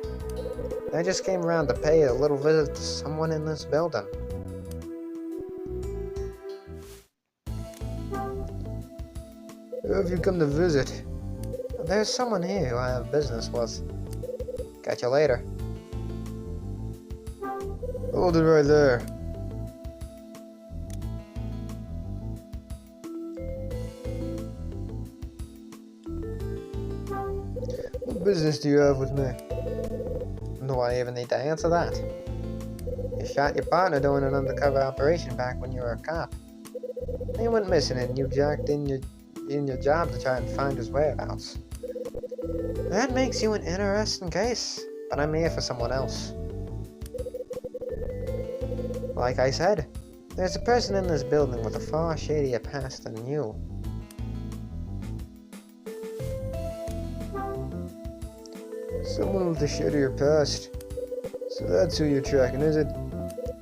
I just came around to pay a little visit to someone in this building. Who have you come to visit? There's someone here who I have business with. Catch you later. Hold it right there. What business do you have with me? Do I even need to answer that? You shot your partner doing an undercover operation back when you were a cop. He went missing and you jacked in your job to try and find his whereabouts. That makes you an interesting case, but I'm here for someone else. Like I said, there's a person in this building with a far shadier past than you. Someone with a shadier past. So that's who you're tracking, is it?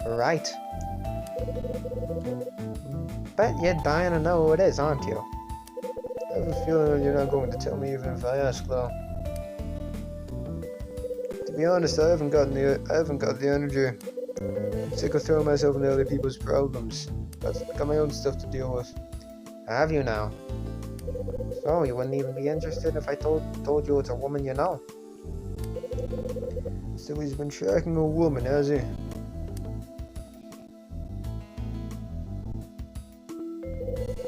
Right. Bet you're dying to know who it is, aren't you? I have a feeling you're not going to tell me even if I ask, though. To be honest, I haven't got the energy. I'm sick of throwing myself into other people's problems. I've got my own stuff to deal with. Have you now? So you wouldn't even be interested if I told you it's a woman you know? So he's been tracking a woman, has he?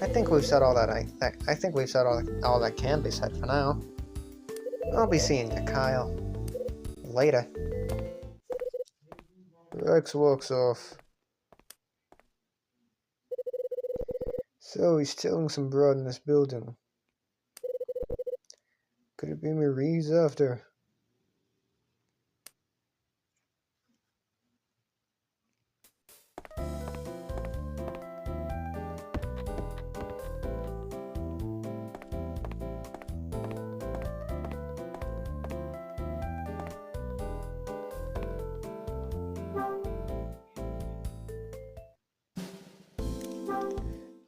I think we've said all that. I think we've said all that can be said for now. I'll be seeing you, Kyle. Later. Rex walks off. So he's telling some broad in this building. Could it be Marie's after?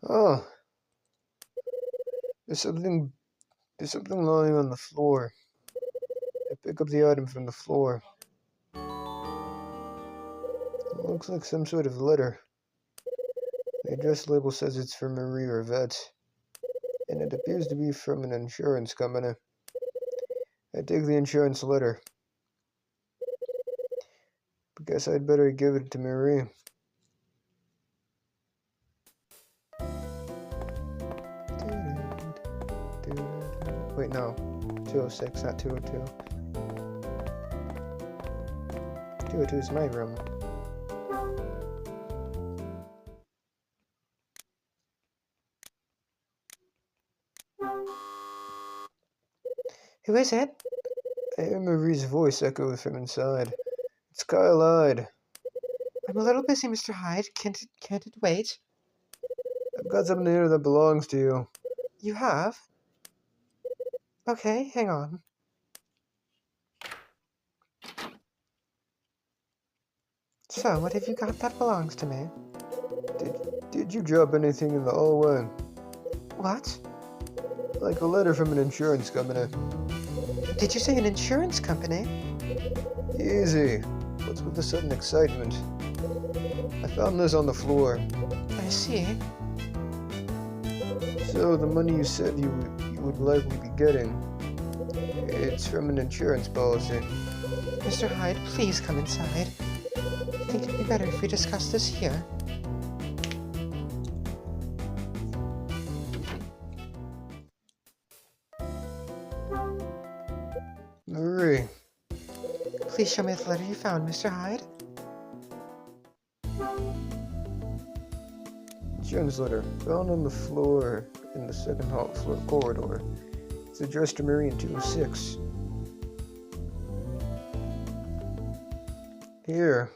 Oh, there's something lying on the floor. I pick up the item from the floor. It looks like some sort of letter. The address label says it's for Marie Rivette, and it appears to be from an insurance company. I take the insurance letter. Guess I'd better give it to Marie. Wait, no. 206, not 202. 202 is my room. Who is it? I hear Marie's voice echo from inside. It's Kyle Hyde. I'm a little busy, Mr. Hyde. Can't it wait? I've got something here that belongs to you. You have? Okay, hang on. So, what have you got that belongs to me? Did you drop anything in the hallway? What? Like a letter from an insurance company. Did you say an insurance company? Easy. What's with the sudden excitement? I found this on the floor. I see. So, the money you said you would likely be getting, it's from an insurance policy. Mr. Hyde, please come inside. I think it'd be better if we discuss this here. Marie. Please show me the letter you found, Mr. Hyde. Insurance letter, found on the floor in the second hall floor corridor. It's addressed to Marie in 206. Here.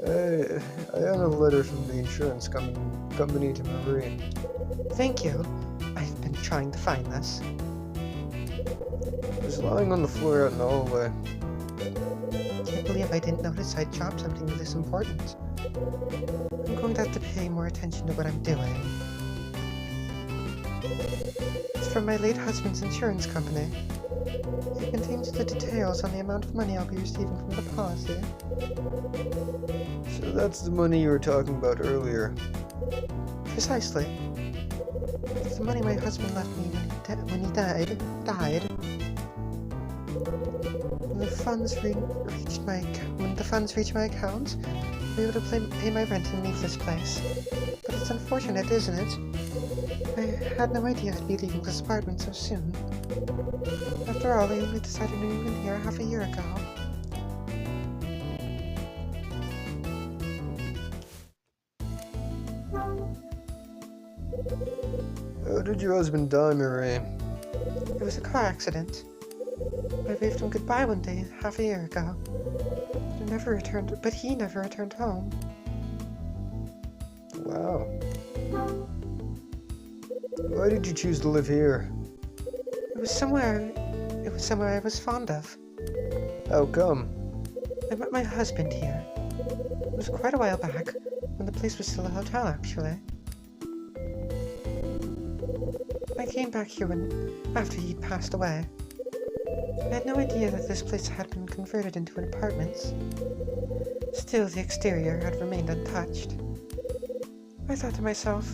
I have a letter from the insurance company to Marie. Thank you. I've been trying to find this. It was lying on the floor out in the hallway. Can't believe I didn't notice I'd dropped something this important. I'm going to have to pay more attention to what I'm doing. It's from my late husband's insurance company. It contains the details on the amount of money I'll be receiving from the policy. So that's the money you were talking about earlier. Precisely. It's the money my husband left me when he died. When the funds reach my account, I'll be able to pay my rent and leave this place. But it's unfortunate, isn't it? I had no idea I'd be leaving this apartment so soon. After all, I only decided to move in here half a year ago. How did your husband die, Marie? It was a car accident. I waved him goodbye one day, half a year ago. But he never returned home. Wow. Why did you choose to live here? It was somewhere I was fond of. How come? I met my husband here. It was quite a while back, when the place was still a hotel, actually. I came back here after he'd passed away. I had no idea that this place had been converted into an apartment. Still, the exterior had remained untouched. I thought to myself,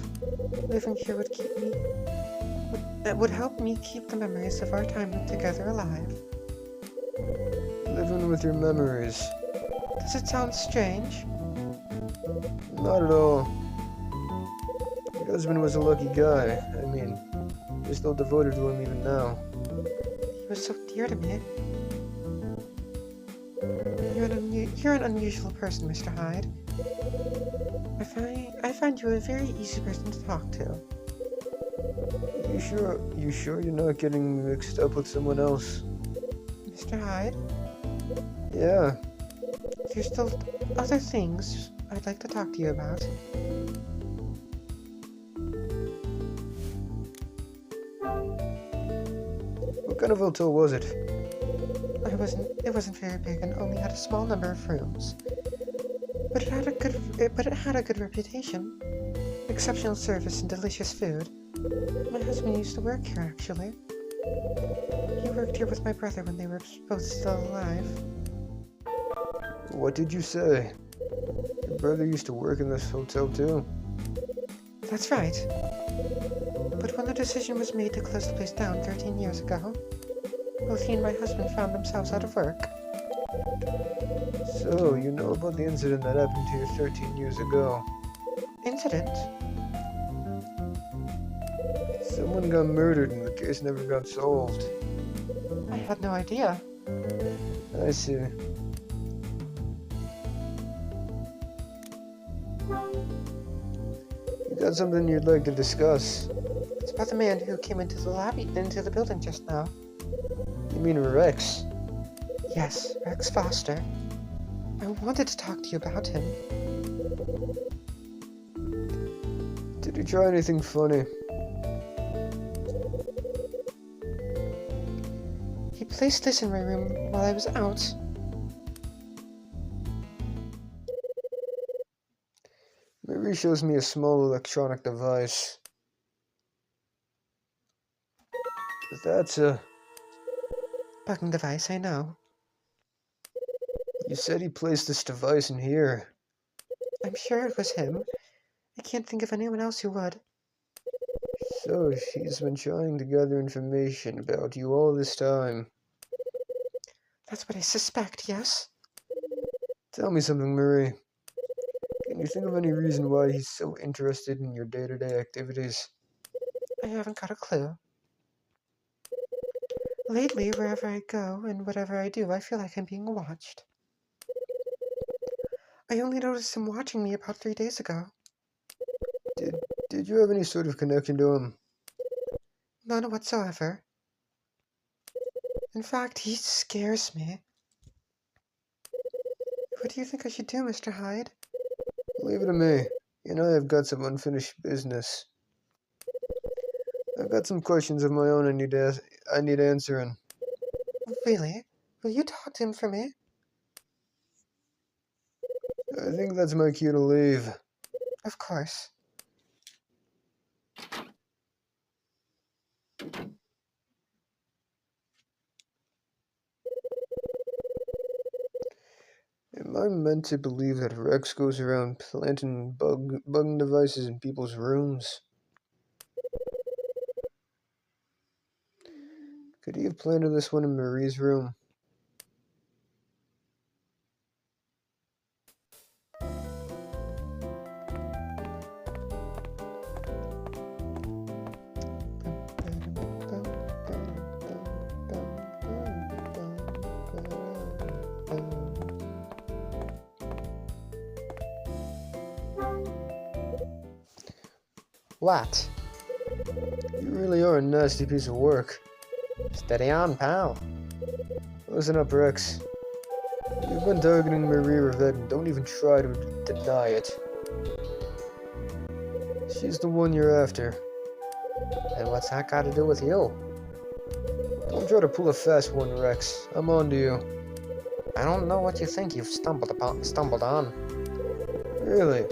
living here would help me keep the memories of our time together alive. Living with your memories. Does it sound strange? Not at all. Your husband was a lucky guy. I mean, you're still devoted to him even now. He was so dear to me. You're an unusual person, Mr. Hyde. I find you a very easy person to talk to. You sure you're not getting mixed up with someone else? Mr. Hyde? Yeah. There's still other things I'd like to talk to you about. What kind of hotel was it? It wasn't very big and only had a small number of rooms. But it had a good reputation. Exceptional service and delicious food. My husband used to work here, actually. He worked here with my brother when they were both still alive. What did you say? Your brother used to work in this hotel too? That's right. But when the decision was made to close the place down 13 years ago. Both he and my husband found themselves out of work. So, you know about the incident that happened to you 13 years ago? Incident? Someone got murdered and the case never got solved. I had no idea. I see. You got something you'd like to discuss? It's about the man who came into the building just now. You mean Rex? Yes, Rex Foster. I wanted to talk to you about him. Did he try anything funny? He placed this in my room while I was out. Marie shows me a small electronic device. That's a... Bugging device, I know. You said he placed this device in here. I'm sure it was him. I can't think of anyone else who would. So, she's been trying to gather information about you all this time. That's what I suspect, yes? Tell me something, Marie. Can you think of any reason why he's so interested in your day-to-day activities? I haven't got a clue. Lately, wherever I go and whatever I do, I feel like I'm being watched. I only noticed him watching me about 3 days ago. Did you have any sort of connection to him? None whatsoever. In fact, he scares me. What do you think I should do, Mr. Hyde? Leave it to me. You know I've got some unfinished business. I've got some questions of my own I need answering. Really? Will you talk to him for me? I think that's my cue to leave. Of course. Am I meant to believe that Rex goes around planting bugging devices in people's rooms? Could he have planted this one in Marie's room? What? You really are a nasty piece of work. Steady on, pal. Listen up, Rex. You've been targeting Marie Rivette and don't even try to deny it. She's the one you're after. And what's that got to do with you? Don't try to pull a fast one, Rex. I'm on to you. I don't know what you think you've stumbled on. Really?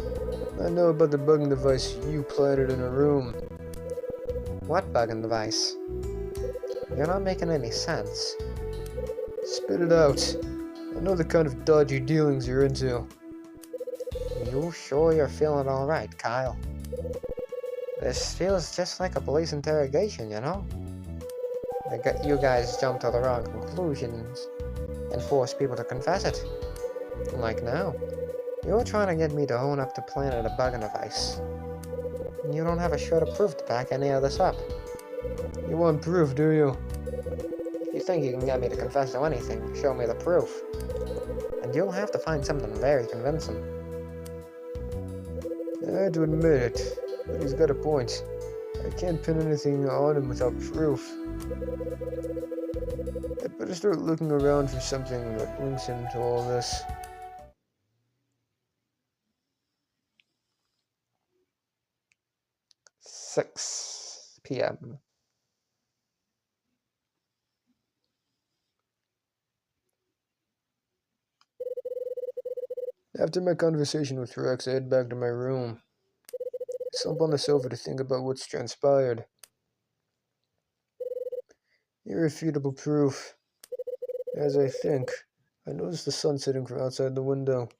I know about the bugging device you planted in her room. What bugging device? You're not making any sense. Spit it out. I know the kind of dodgy dealings you're into. You sure you're feeling alright, Kyle? This feels just like a police interrogation, you know? You guys jump to the wrong conclusions and force people to confess it. Like now. You're trying to get me to own up to planting a bugging device. You don't have a shred of proof to back any of this up. You want proof, do you? If you think you can get me to confess to anything, show me the proof. And you'll have to find something very convincing. I had to admit it, but he's got a point. I can't pin anything on him without proof. I'd better start looking around for something that links him to all this. 6 p.m. After my conversation with Rex, I head back to my room. I slump on the sofa to think about what's transpired. Irrefutable proof. As I think, I notice the sun setting from outside the window.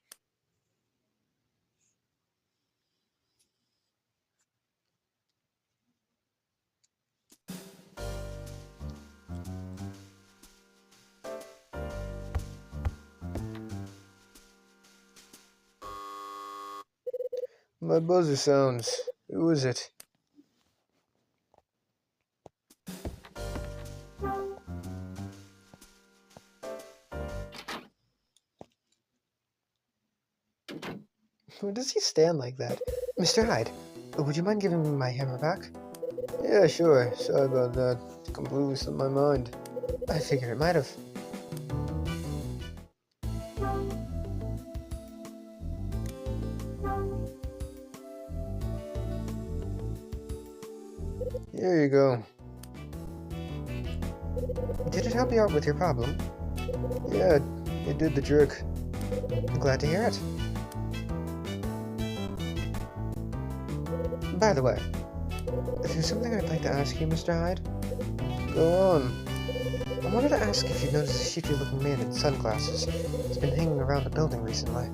My buzzer sounds. Who is it? Why does he stand like that? Mr. Hyde, would you mind giving me my hammer back? Yeah, sure. Sorry about that. Completely slipped my mind. I figured it might have. Here you go. Did it help you out with your problem? Yeah, it did the trick. I'm glad to hear it. By the way, there's something I'd like to ask you, Mr. Hyde. Go on. I wanted to ask if you've noticed a shifty-looking man in sunglasses. He's been hanging around the building recently.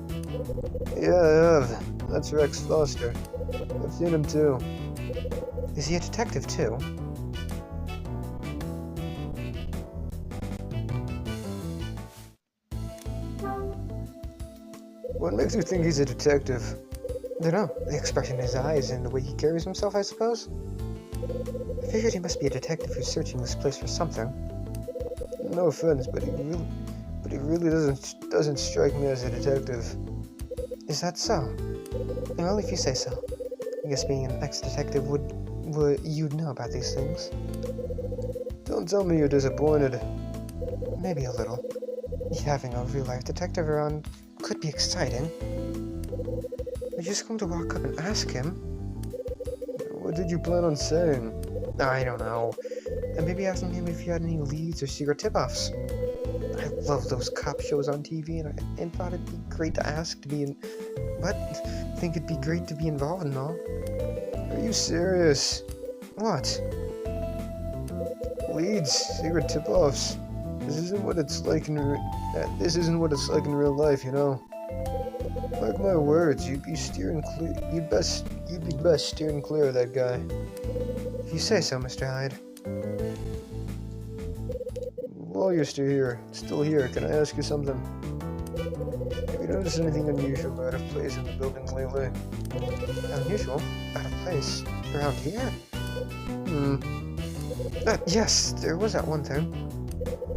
Yeah, I have. That's Rex Foster. I've seen him too. Is he a detective, too? What makes you think he's a detective? I don't know. The expression in his eyes and the way he carries himself, I suppose? I figured he must be a detective who's searching this place for something. No offense, but he really doesn't strike me as a detective. Is that so? Well, if you say so. I guess being an ex-detective you'd know about these things. Don't tell me you're disappointed. Maybe a little. Having a real-life detective around could be exciting. I just come to walk up and ask him. What did you plan on saying? I don't know. And maybe asking him if he had any leads or secret tip-offs. I love those cop shows on TV, and thought it'd be great to ask to be in... But think it'd be great to be involved and all. Are you serious? What? Leads, secret tip-offs. This isn't what it's like in real life, you know. Mark my words, you'd be best steering clear of that guy. If you say so, Mr. Hyde. While you're still here, can I ask you something? Have you noticed anything unusual or out of place in the building lately? Unusual? Out of place? Around here? Yes, there was that one thing.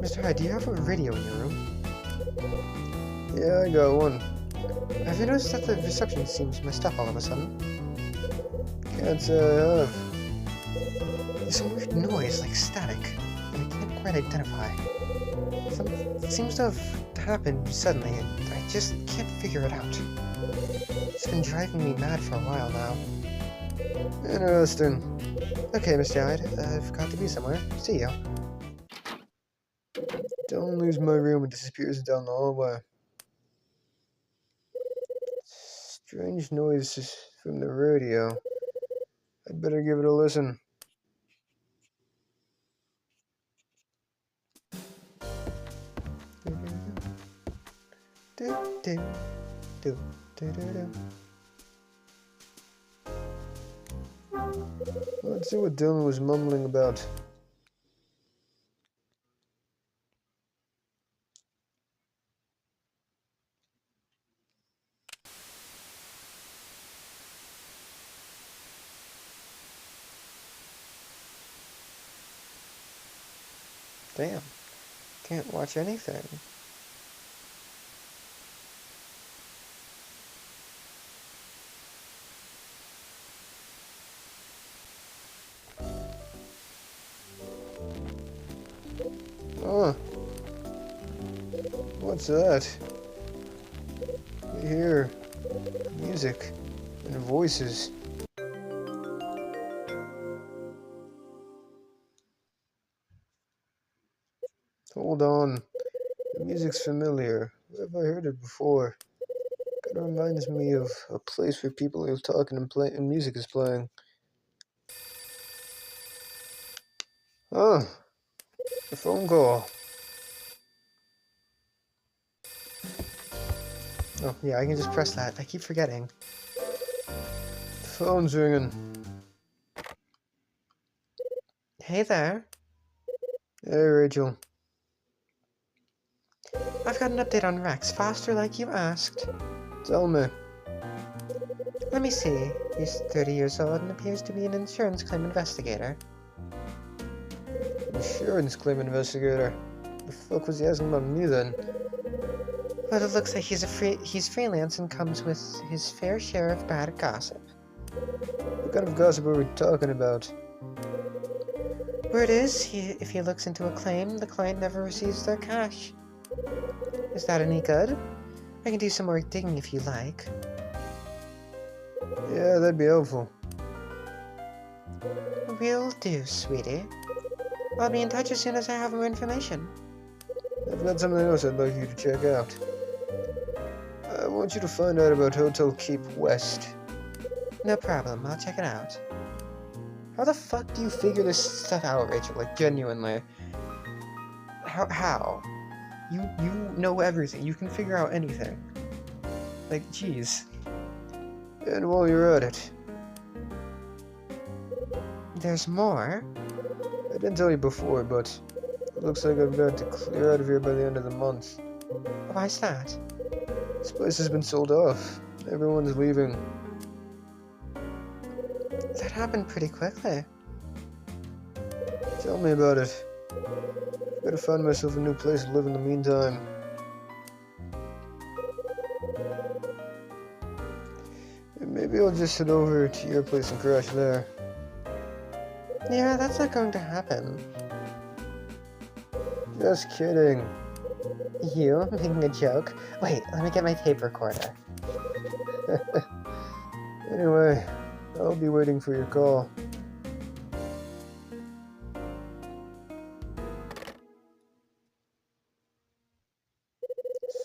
Mr. Hyde, do you have a radio in your room? Yeah, I got one. Have you noticed that the reception seems messed up all of a sudden? Can't say I have. There's some weird noise, like static, and I can't quite identify. Something seems to have happened suddenly, and I just can't figure it out. It's been driving me mad for a while now. Interesting. Okay, Mr. Hyde, I've got to be somewhere. See you. Dylan leaves my room and disappears down the hallway. Strange noises from the radio. I'd better give it a listen. Let's see what Dylan was mumbling about. Damn. Can't watch anything. Oh. What's that? I hear music and voices. Hold on. The music's familiar. Where have I heard it before? Kind of reminds me of a place where people are talking and music is playing. Oh, a phone call. Oh, yeah, I can just press that. I keep forgetting. The phone's ringing. Hey there. Hey, Rachel. I've got an update on Rex Foster like you asked. Tell me. Let me see. He's 30 years old and appears to be an insurance claim investigator. Insurance claim investigator? The fuck was he asking about me then? But it looks like he's freelance and comes with his fair share of bad gossip. What kind of gossip are we talking about? Word is, if he looks into a claim, the client never receives their cash. Is that any good? I can do some more digging if you like. Yeah, that'd be helpful. Will do, sweetie. I'll be in touch as soon as I have more information. I've got something else I'd like you to check out. I want you to find out about Hotel Cape West. No problem, I'll check it out. How the fuck do you figure this stuff out, Rachel? Like, genuinely. How? You know everything. You can figure out anything. Like, jeez. And while you're at it, There's more? I didn't tell you before, but it looks like I've got to clear out of here by the end of the month. Why's that? This place has been sold off. Everyone's leaving. That happened pretty quickly. Tell me about it. I've got to find myself a new place to live in the meantime. And maybe I'll just head over to your place and crash there. Yeah, that's not going to happen. Just kidding. You making a joke? Wait, let me get my tape recorder. Anyway, I'll be waiting for your call.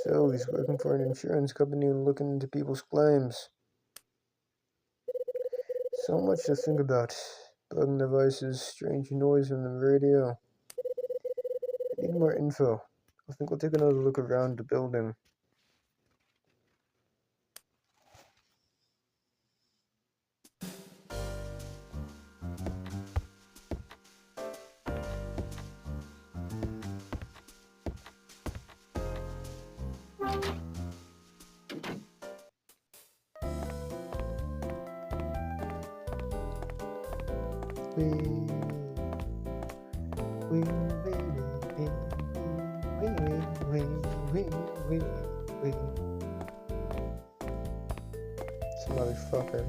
So, he's working for an insurance company and looking into people's claims. So much to think about. Bugging devices, strange noise from the radio. I need more info. I think we'll take another look around the building. This motherfucker.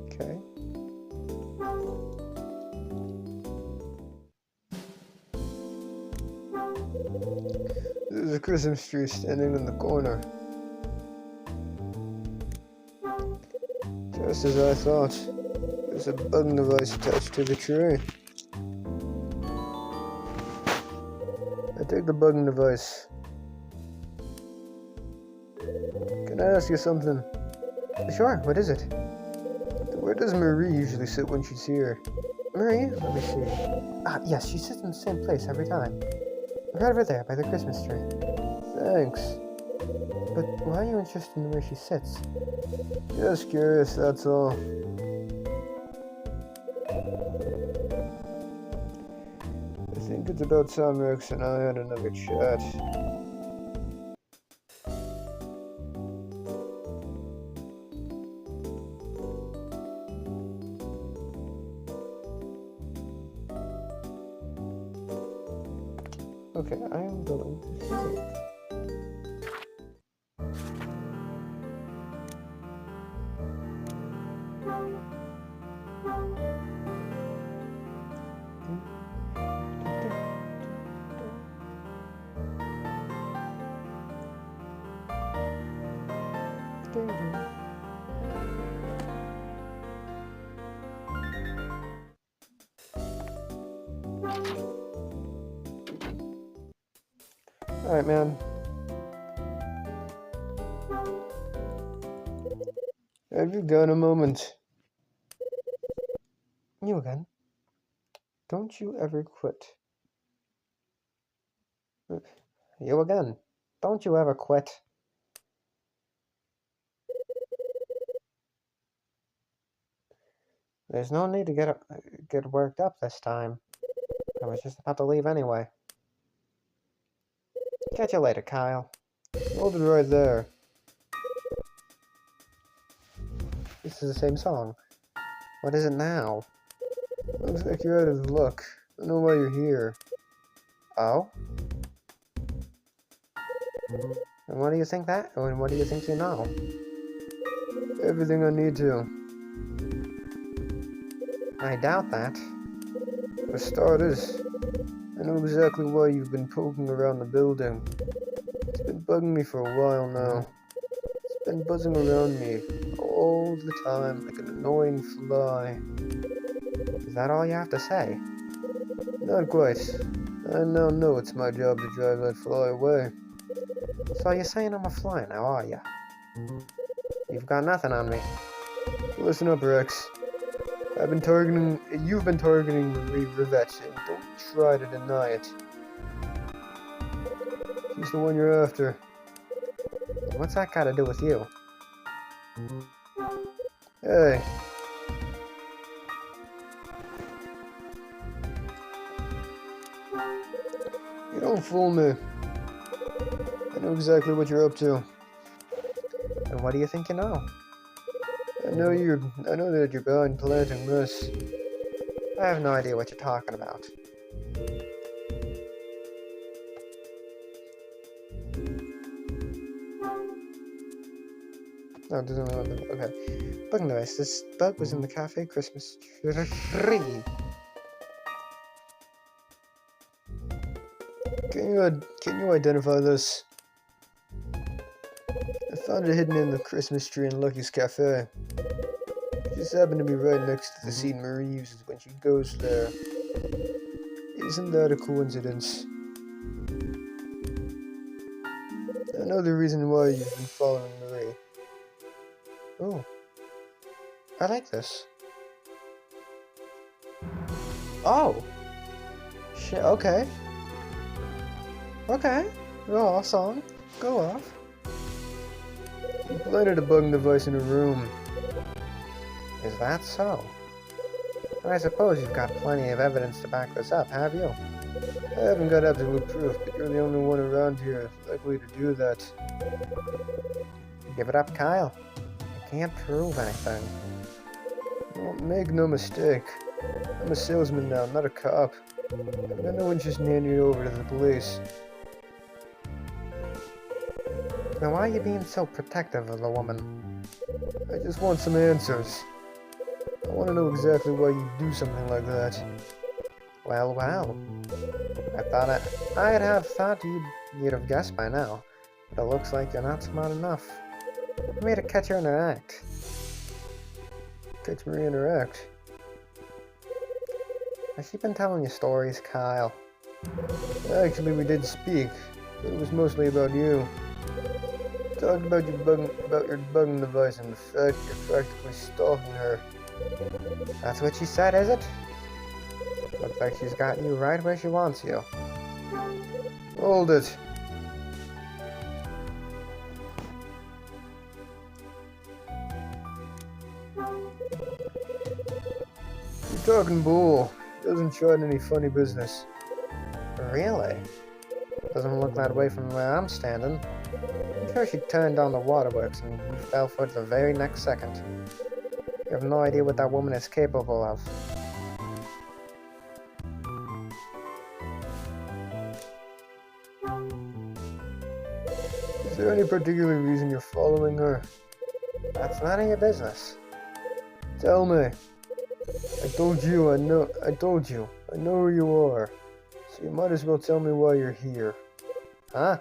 Okay. There's a Christmas tree standing in the corner. Just as I thought, there's a bugging device attached to the tree. I take the bugging device. Can I ask you something? Sure, what is it? Where does Marie usually sit when she's here? Marie? Let me see. Yes, she sits in the same place every time. Right over there, by the Christmas tree. Thanks. But why are you interested in where she sits? Just curious, that's all. I think it's about time Rex and I had another chat. Okay, I am going to see. Alright, man. Have you got a moment? You again. Don't you ever quit. You again. Don't you ever quit. There's no need to get worked up this time. I was just about to leave anyway. Catch you later, Kyle. Hold it right there. This is the same song. What is it now? Looks like you're out of luck. I know why you're here. Oh? And what do you think that? And what do you think you know? Everything I need to. I doubt that. For starters, I know exactly why you've been poking around the building. It's been bugging me for a while now. It's been buzzing around me all the time like an annoying fly. Is that all you have to say? Not quite. I now know it's my job to drive that fly away. So you're saying I'm a fly now, are you? You've got nothing on me. Listen up, Rex. You've been targeting Marie Rivette, and don't try to deny it. She's the one you're after. What's that got to do with you? Hey. You don't fool me. I know exactly what you're up to. And what do you think you know? I know that you're behind planting this. I have no idea what you're talking about. Oh, okay. Bug device. This bug was in the cafe Christmas tree. Can you identify this? I found it hidden in the Christmas tree in Lucky's Cafe. It just happened to be right next to the scene Marie uses when she goes there. Isn't that a coincidence? I know the reason why you've been following Marie. Ooh. I like this. Oh! Shit, okay. Okay. Go off, song. Go off. You planted a bug device in a room. Is that so? I suppose you've got plenty of evidence to back this up, have you? I haven't got absolute proof, but you're the only one around here likely to do that. Give it up, Kyle. You can't prove anything. Well, make no mistake. I'm a salesman now, not a cop. I've got no interest in handing you over to the police. Now why are you being so protective of the woman? I just want some answers. I want to know exactly why you do something like that. Well, I'd have thought you'd have guessed by now, but it looks like you're not smart enough. For me to catch her in her act. Catch Marie in her act? Has she been telling you stories, Kyle? Actually, we did speak, but it was mostly about you. Talked about your bugging device and the fact you're practically stalking her. That's what she said, is it? Looks like she's got you right where she wants you. Hold it. You're talking bull. She doesn't try any funny business. Really? Doesn't look that way from where I'm standing. I'm sure she turned on the waterworks and you fell for it the very next second. You have no idea what that woman is capable of. Is there any particular reason you're following her? That's none of your business. Tell me. I told you. I know who you are. So you might as well tell me why you're here. Huh?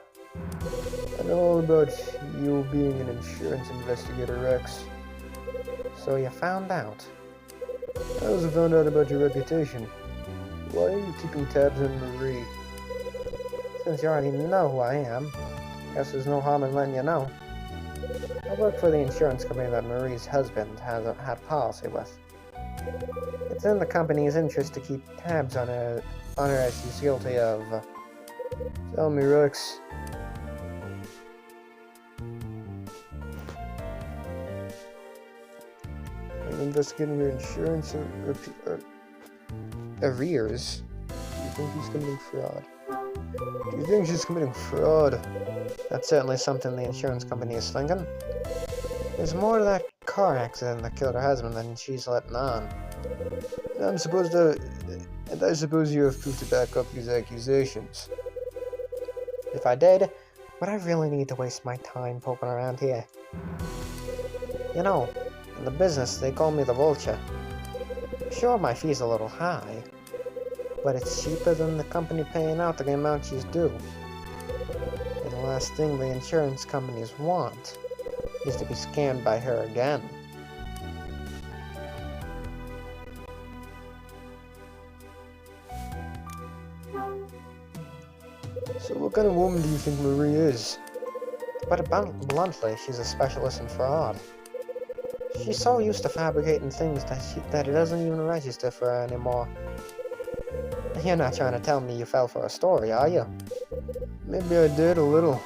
I know all about you being an insurance investigator, Rex. So you found out? I also found out about your reputation. Why are you keeping tabs on Marie? Since you already know who I am, guess there's no harm in letting you know. I work for the insurance company that Marie's husband had a policy with. It's in the company's interest to keep tabs on her as she's guilty of... Tell me, Rex. I'm investigating her insurance Arrears? do you think he's committing fraud? Do you think she's committing fraud? That's certainly something the insurance company is thinking. There's more to that car accident that killed her husband than she's letting on. I suppose you have proof to back up these accusations. If I did, would I really need to waste my time poking around here? You know, in the business they call me the Vulture. Sure, my fee's a little high, but it's cheaper than the company paying out the amount she's due. And the last thing the insurance companies want is to be scammed by her again. So what kind of woman do you think Marie is? To put it bluntly, she's a specialist in fraud. She's so used to fabricating things that it doesn't even register for her anymore. You're not trying to tell me you fell for a story, are you? Maybe I did a little.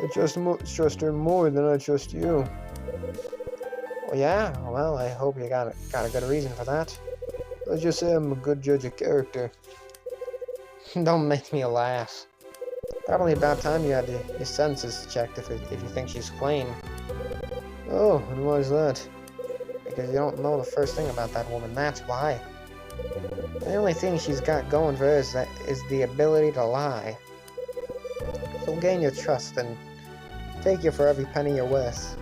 I trust her more than I trust you. Well, yeah, well, I hope you got a good reason for that. Let's just say I'm a good judge of character. Don't make me laugh. Probably about time you had your senses checked if you think she's clean. Oh, and why is that? Because you don't know the first thing about that woman, that's why. The only thing she's got going for her is the ability to lie. She'll gain your trust and take you for every penny you're worth.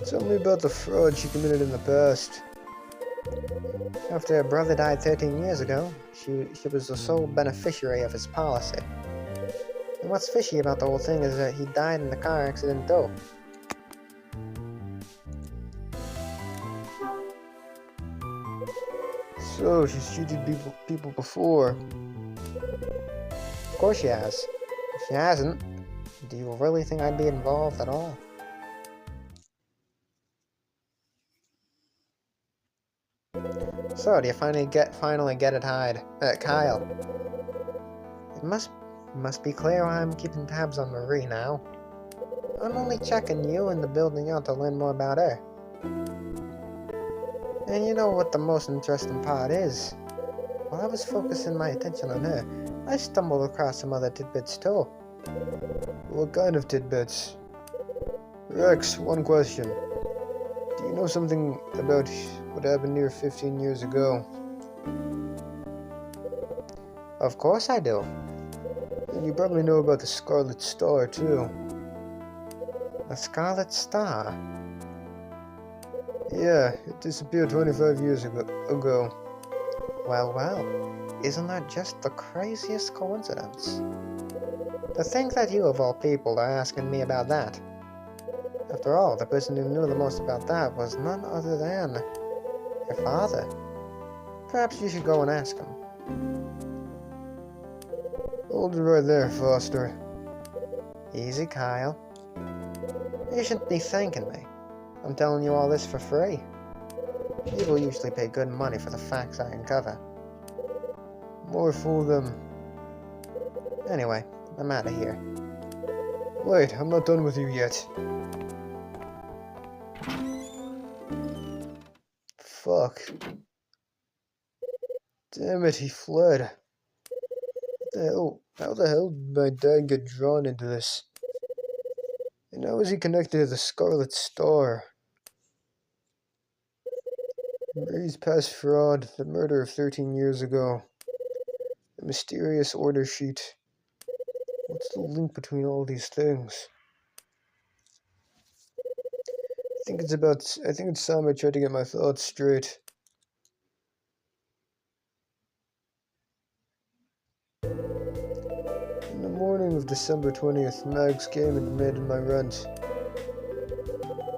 Tell me about the fraud she committed in the past. After her brother died 13 years ago, she was the sole beneficiary of his policy. And what's fishy about the whole thing is that he died in the car accident too. So, she's cheated people before. Of course she has. If she hasn't, do you really think I'd be involved at all? So, do you finally get it, Kyle? It must be clear why I'm keeping tabs on Marie now. I'm only checking you and the building out to learn more about her. And you know what the most interesting part is? While I was focusing my attention on her, I stumbled across some other tidbits too. What kind of tidbits? Rex, one question. Do you know something about what happened here 15 years ago? Of course I do. And you probably know about the Scarlet Star, too. The Scarlet Star? Yeah, it disappeared 25 years ago. Well, isn't that just the craziest coincidence? To think that you, of all people, are asking me about that. After all, the person who knew the most about that was none other than your father. Perhaps you should go and ask him. Hold it right there, Foster. Easy, Kyle. You shouldn't be thanking me. I'm telling you all this for free. People usually pay good money for the facts I uncover. More fool them. Anyway, I'm out of here. Wait, I'm not done with you yet. Fuck. Damn it, he fled. What the hell? How the hell did my dad get drawn into this? And how is he connected to the Scarlet Star? Marie's past fraud, the murder of 13 years ago, the mysterious order sheet. What's the link between all these things? I think it's time I tried to get my thoughts straight. In the morning of December 20th, Mags came and demanded my rent.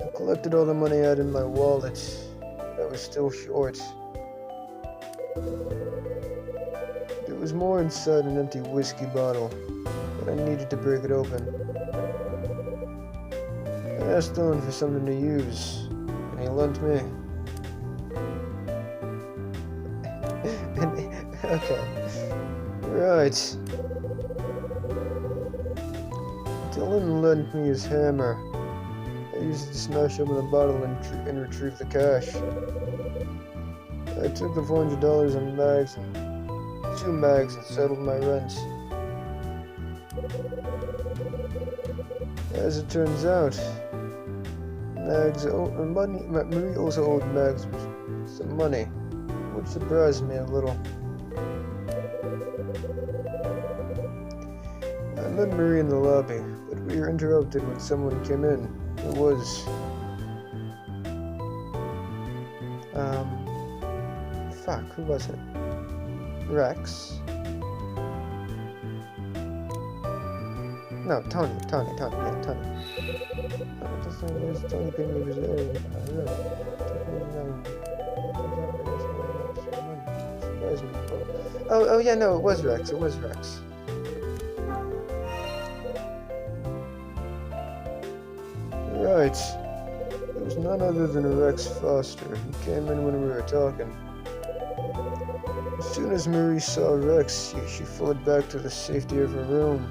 I collected all the money I had in my wallet. I was still short. There was more inside an empty whiskey bottle, but I needed to break it open. I asked Dylan for something to use, and he lent me. Okay. Right. Dylan lent me his hammer. I used it to smash open the bottle and retrieve the cash. I took the $400 in mags and 2 mags and settled my rent. As it turns out, Marie also owed Mags some money, which surprised me a little. I met Marie in the lobby, but we were interrupted when someone came in. It was... Fuck, who was it? Rex? No, Tony, yeah, Tony. Tony couldn't leave his area. Oh, yeah, no, it was Rex. Right. It was none other than Rex Foster. He came in when we were talking. As soon as Marie saw Rex, she fled back to the safety of her room.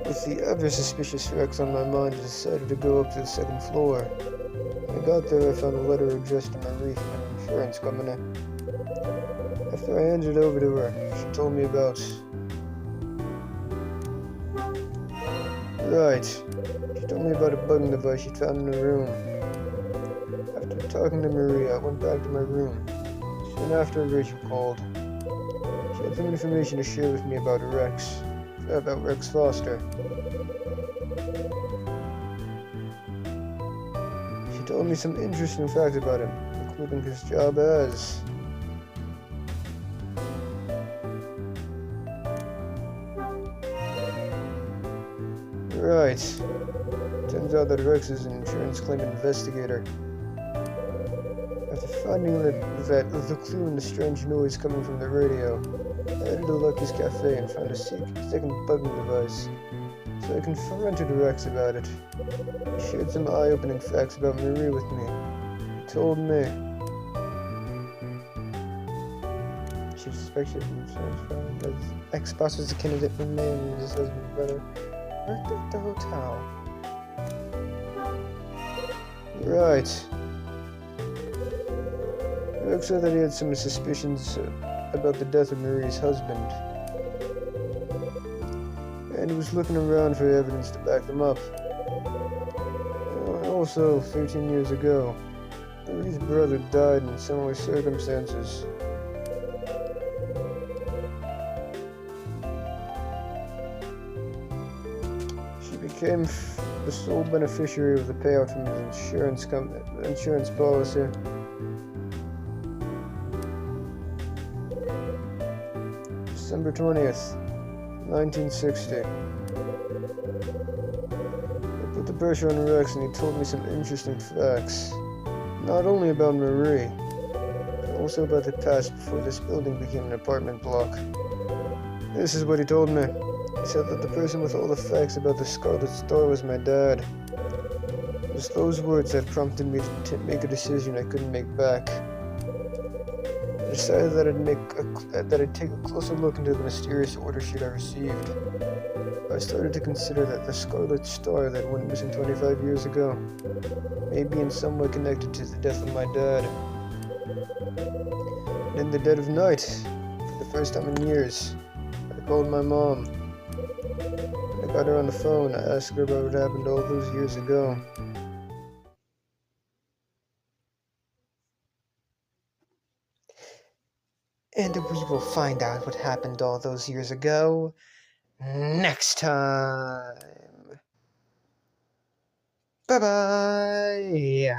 With the ever suspicious Rex on my mind, I decided to go up to the 2nd floor. When I got there, I found a letter addressed to Marie from an insurance company. After I handed it over to her, she told me about... Right. She told me about a bugging device she'd found in her room. After talking to Marie, I went back to my room. Soon after, Rachel called. She had some information to share with me about Rex Foster. She told me some interesting facts about him, including his job as... Right. Turns out that Rex is an insurance claim investigator. After finding that the clue in the strange noise coming from the radio, I headed to Lucky's Cafe and found a second bugging device, so I confronted Rex about it. He shared some eye-opening facts about Marie with me. He told me she suspected his ex-boss was a candidate for mayor and his husband's brother worked at the hotel. Right. Rex said that he had some suspicions about the death of Marie's husband, and he was looking around for evidence to back them up. Also, 13 years ago, Marie's brother died in similar circumstances. She became the sole beneficiary of the payout from his insurance policy. December 20th, 1960. I put the pressure on Rex and he told me some interesting facts. Not only about Marie, but also about the past before this building became an apartment block. This is what he told me. He said that the person with all the facts about the Scarlet Star was my dad. It was those words that prompted me to make a decision I couldn't make back. I decided that I'd take a closer look into the mysterious order sheet I received. I started to consider that the Scarlet Star that went missing 25 years ago may be in some way connected to the death of my dad. And in the dead of night, for the first time in years, I called my mom. When I got her on the phone, I asked her about what happened all those years ago. And we will find out what happened all those years ago next time. Bye-bye.